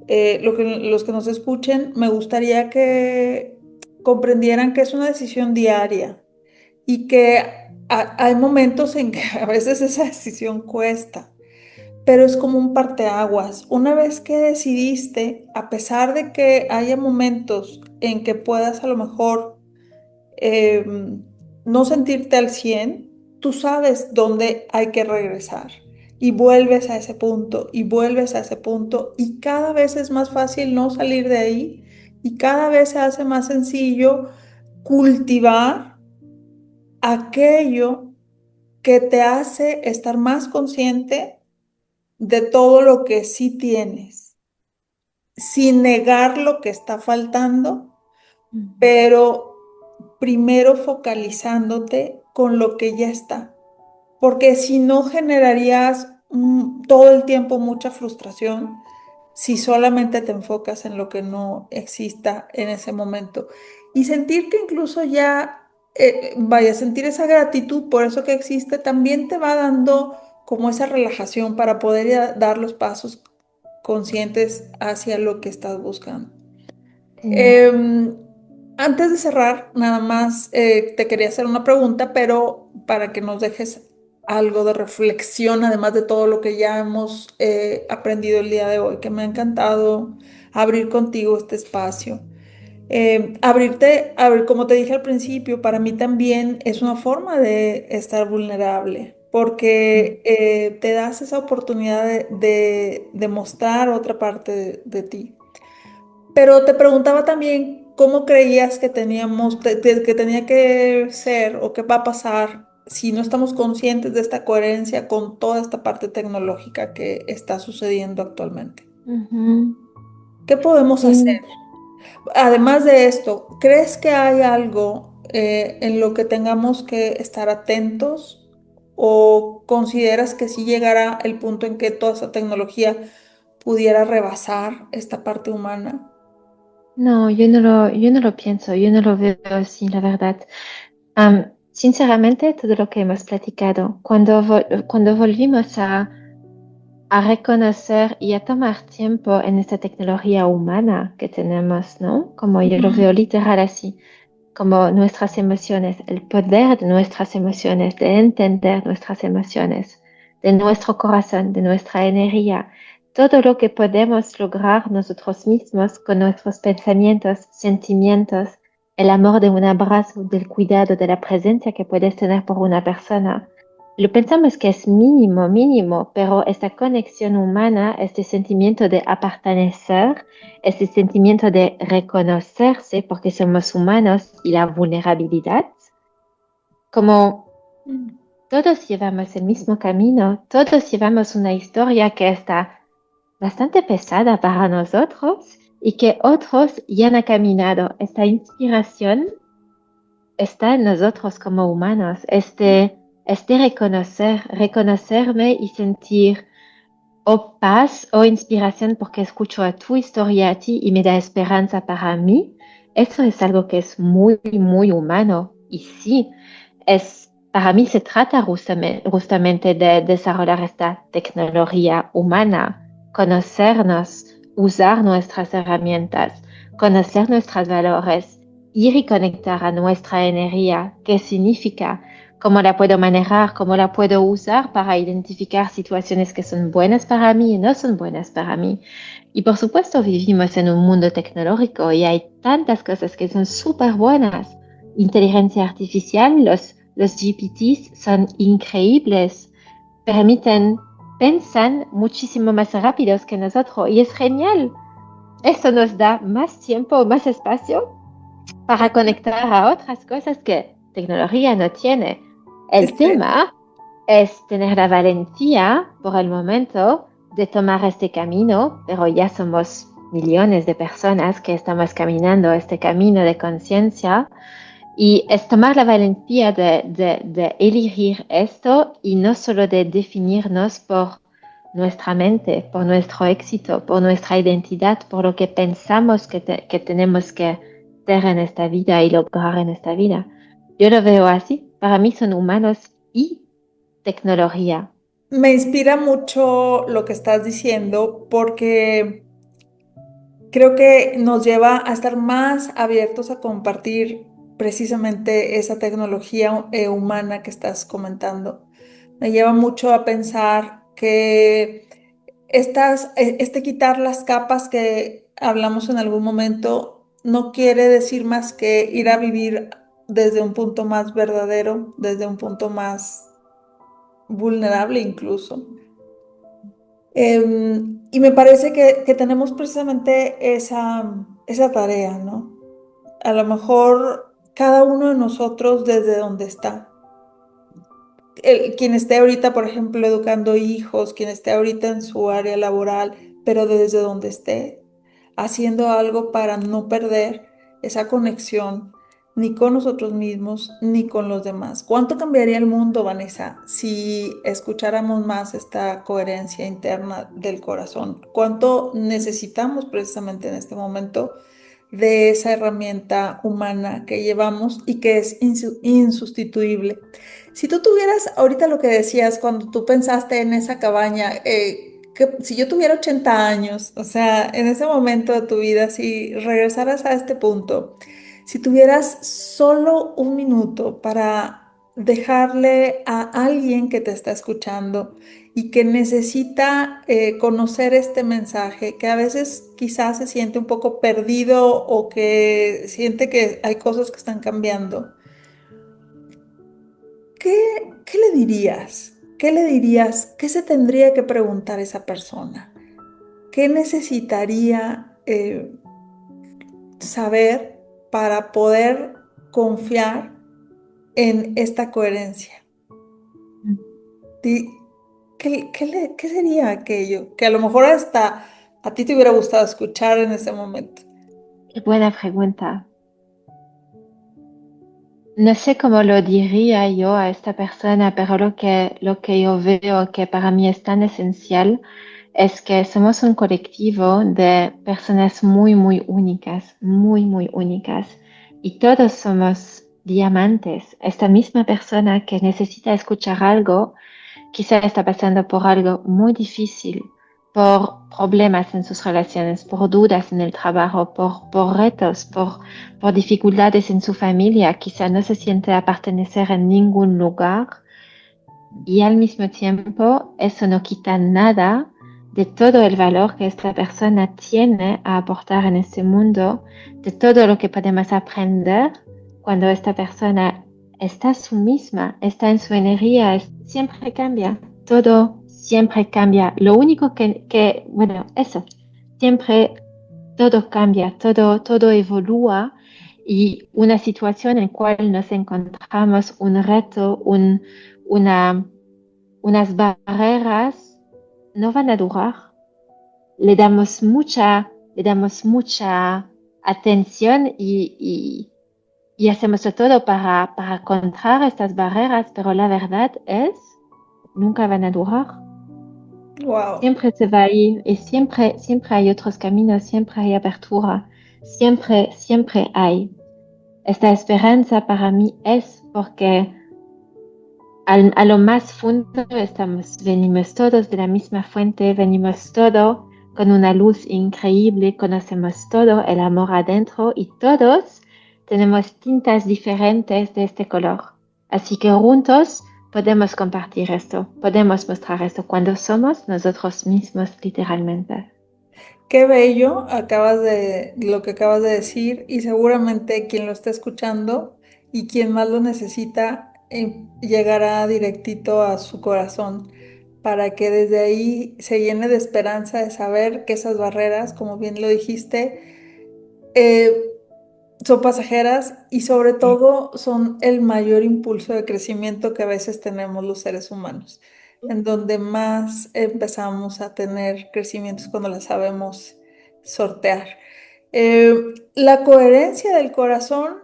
los que nos escuchen, me gustaría que comprendieran que es una decisión diaria y que hay momentos en que a veces esa decisión cuesta, pero es como un parteaguas. Una vez que decidiste, a pesar de que haya momentos en que puedas a lo mejor eh, no sentirte al 100, tú sabes dónde hay que regresar. Y vuelves a ese punto, y vuelves a ese punto, y cada vez es más fácil no salir de ahí, y cada vez se hace más sencillo cultivar aquello que te hace estar más consciente de todo lo que sí tienes, sin negar lo que está faltando, Ujú. pero primero focalizándote con lo que ya está, porque si no generarías todo el tiempo mucha frustración si solamente te enfocas en lo que no exista en ese momento. Y sentir que incluso ya, vaya, sentir esa gratitud por eso que existe, también te va dando como esa relajación para poder dar los pasos conscientes hacia lo que estás buscando. Sí. Em, Antes de cerrar, nada más te quería hacer una pregunta, pero para que nos dejes algo de reflexión, además de todo lo que ya hemos aprendido el día de hoy, que me ha encantado abrir contigo este espacio. Como te dije al principio, para mí también es una forma de estar vulnerable, porque te das esa oportunidad de mostrar otra parte de ti. Pero te preguntaba también cómo creías que que tenía que ser o qué va a pasar si no estamos conscientes de esta coherencia con toda esta parte tecnológica que está sucediendo actualmente. Ujú. ¿Qué podemos hacer? Sí. Además de esto, ¿crees que hay algo en lo que tengamos que estar atentos o consideras que sí llegará el punto en que toda esa tecnología pudiera rebasar esta parte humana? No, yo no lo pienso, yo no lo veo así, la verdad. Sinceramente, todo lo que hemos platicado, cuando volvimos a reconocer y a tomar tiempo en esta tecnología humana que tenemos, ¿no? Como yo lo Ujú. veo literal así, como nuestras emociones, el poder de nuestras emociones, de entender nuestras emociones, de nuestro corazón, de nuestra energía, todo lo que podemos lograr nosotros mismos con nuestros pensamientos, sentimientos, el amor de un abrazo, del cuidado, de la presencia que puedes tener por una persona. Lo pensamos que es mínimo, mínimo, pero esta conexión humana, este sentimiento de pertenecer, ese sentimiento de reconocerse porque somos humanos y la vulnerabilidad, como todos llevamos el mismo camino, todos llevamos una historia que está bastante pesada para nosotros y que otros ya han caminado. Esta inspiración está en nosotros como humanos, este reconocerme y sentir o paz o inspiración porque escucho a tu historia a ti y me da esperanza para mí, eso es algo que es muy, muy humano. Y sí, para mí se trata justamente de desarrollar esta tecnología humana, conocernos, usar nuestras herramientas, conocer nuestros valores, ir y conectar a nuestra energía, qué significa, cómo la puedo manejar, cómo la puedo usar para identificar situaciones que son buenas para mí y no son buenas para mí. Y por supuesto vivimos en un mundo tecnológico y hay tantas cosas que son súper buenas. Inteligencia artificial, los GPTs son increíbles, permiten, pensan muchísimo más rápidos que nosotros y es genial. Eso nos da más tiempo, más espacio para conectar a otras cosas que tecnología no tiene. El Este, tema es tener la valentía por el momento de tomar este camino, pero ya somos millones de personas que estamos caminando este camino de conciencia y es tomar la valentía de elegir esto y no solo de definirnos por nuestra mente, por nuestro éxito, por nuestra identidad, por lo que pensamos que tenemos que ser en esta vida y lograr en esta vida. Yo lo veo así. Para mí son humanos y tecnología. Me inspira mucho lo que estás diciendo porque creo que nos lleva a estar más abiertos a compartir precisamente esa tecnología humana que estás comentando. Me lleva mucho a pensar que este quitar las capas que hablamos en algún momento no quiere decir más que ir a vivir desde un punto más verdadero, desde un punto más vulnerable incluso. Y me parece que tenemos precisamente esa tarea, ¿no? A lo mejor cada uno de nosotros desde donde está. Quien esté ahorita, por ejemplo, educando hijos, quien esté ahorita en su área laboral, pero desde donde esté, haciendo algo para no perder esa conexión ni con nosotros mismos ni con los demás. ¿Cuánto cambiaría el mundo, Vanessa, si escucháramos más esta coherencia interna del corazón? ¿Cuánto necesitamos precisamente en este momento de esa herramienta humana que llevamos y que es insustituible? Si tú tuvieras ahorita lo que decías cuando tú pensaste en esa cabaña, que si yo tuviera 80 años, o sea, en ese momento de tu vida, si regresaras a este punto, Si tuvieras solo un minuto para dejarle a alguien que te está escuchando y que necesita conocer este mensaje, que a veces quizás se siente un poco perdido o que siente que hay cosas que están cambiando, ¿qué le dirías? ¿Qué le dirías? ¿Qué se tendría que preguntar esa persona? ¿Qué necesitaría saber para poder confiar en esta coherencia? Di- ¿Qué sería aquello que a lo mejor hasta a ti te hubiera gustado escuchar en ese momento? Qué buena pregunta. No sé cómo lo diría yo a esta persona, pero lo que yo veo que para mí es tan esencial es que somos un colectivo de personas muy, muy únicas, muy, muy únicas. Y todos somos diamantes. Esta misma persona que necesita escuchar algo quizá está pasando por algo muy difícil, por problemas en sus relaciones, por dudas en el trabajo, por retos, por dificultades en su familia, quizá no se siente a pertenecer en ningún lugar y al mismo tiempo eso no quita nada de todo el valor que esta persona tiene a aportar en este mundo, de todo lo que podemos aprender cuando esta persona está su misma, está en su energía, siempre cambia, todo siempre cambia. Lo único bueno, eso, siempre todo cambia, todo evolúa y una situación en la cual nos encontramos, un reto, una, unas barreras, no van a durar. Le damos mucha atención y hacemos todo para contrar estas barreras, pero la verdad es, nunca van a durar. Wow, Siempre se va a ir y siempre hay otros caminos, siempre hay apertura, siempre hay. Esta esperanza para mí es porque a lo más fondo venimos todos de la misma fuente, venimos todos con una luz increíble, conocemos todo el amor adentro y todos tenemos tintas diferentes de este color. Así que juntos podemos compartir esto, podemos mostrar esto cuando somos nosotros mismos literalmente. qué bello lo que acabas de decir y seguramente quien lo está escuchando y quien más lo necesita llegará directito a su corazón para que desde ahí se llene de esperanza de saber que esas barreras, como bien lo dijiste, eh, son pasajeras y sobre todo son el mayor impulso de crecimiento que a veces tenemos los seres humanos, en donde más empezamos a tener crecimientos cuando las sabemos sortear. Eh, la coherencia del corazón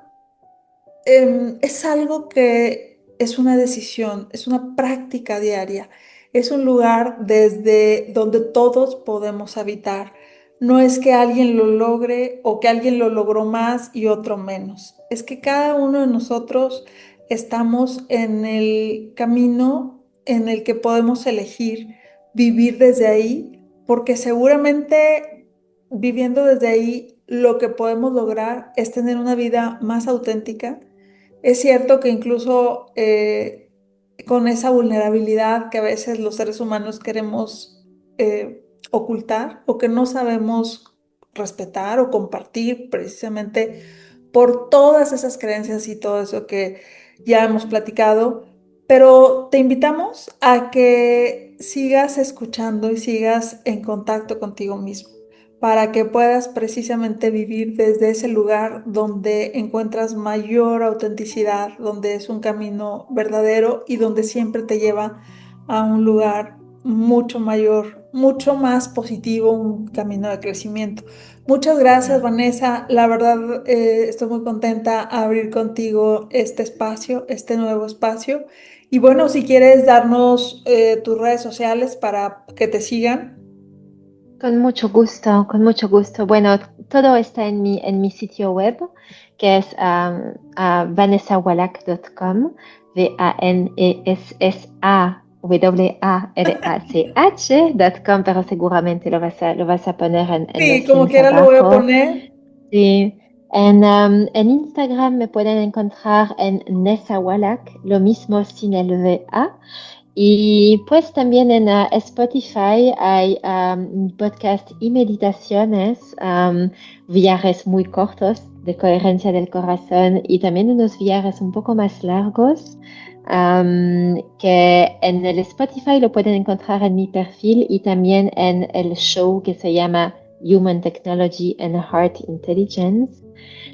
es algo que es una decisión, es una práctica diaria, es un lugar desde donde todos podemos habitar. No es que alguien lo logre o que alguien lo logró más y otro menos. Es que cada uno de nosotros estamos en el camino en el que podemos elegir vivir desde ahí, porque seguramente viviendo desde ahí lo que podemos lograr es tener una vida más auténtica. Es cierto que incluso con esa vulnerabilidad que a veces los seres humanos queremos ocultar o que no sabemos respetar o compartir precisamente por todas esas creencias y todo eso que ya hemos platicado, pero te invitamos a que sigas escuchando y sigas en contacto contigo mismo para que puedas precisamente vivir desde ese lugar donde encuentras mayor autenticidad, donde es un camino verdadero y donde siempre te lleva a un lugar mucho mayor, mucho más positivo, un camino de crecimiento. Muchas gracias, Vanessa. La verdad, estoy muy contenta de abrir contigo este espacio, este nuevo espacio. Y bueno, si quieres darnos tus redes sociales para que te sigan. Con mucho gusto, con mucho gusto. Bueno, todo está en mi sitio web, que es vanessawalach.com, VANESSAWALACH.com, pero seguramente lo vas a poner en Sí, los como links quiera lo voy a abajo. poner. Sí. En Instagram me pueden encontrar en Nessa Wallach, lo mismo sin el VA. Y pues también en Spotify hay un podcast y meditaciones, viajes muy cortos de coherencia del corazón y también unos viajes un poco más largos, que en el Spotify lo pueden encontrar en mi perfil y también en el show que se llama Human Technology and Heart Intelligence.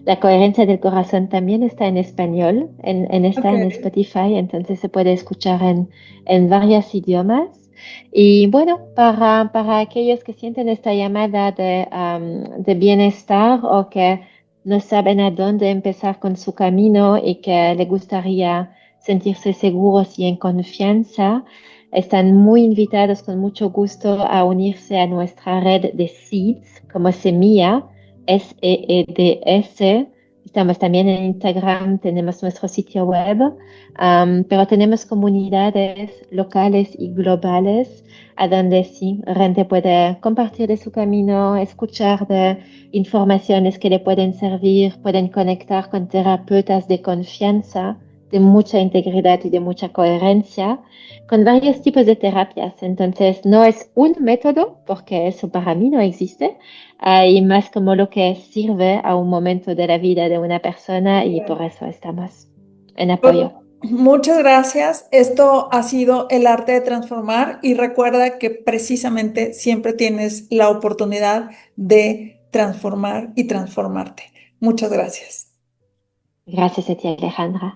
La coherencia del corazón también está en español, Ok. está en Spotify, entonces se puede escuchar en varios idiomas. Y bueno, para aquellos que sienten esta llamada de bienestar o que no saben a dónde empezar con su camino y que les gustaría sentirse seguros y en confianza, están muy invitados con mucho gusto a unirse a nuestra red de Seeds como semilla, SEEDS. Estamos también en Instagram, tenemos nuestro sitio web, pero tenemos comunidades locales y globales a donde sí, gente puede compartir de su camino, escuchar de informaciones que le pueden servir, pueden conectar con terapeutas de confianza, de mucha integridad y de mucha coherencia, con varios tipos de terapias. Entonces, no es un método, porque eso para mí no existe, y más como lo que sirve a un momento de la vida de una persona y por eso estamos en Pues, apoyo. muchas gracias. Esto ha sido el arte de transformar y recuerda que precisamente siempre tienes la oportunidad de transformar y transformarte. Muchas gracias. Gracias a ti, Alejandra.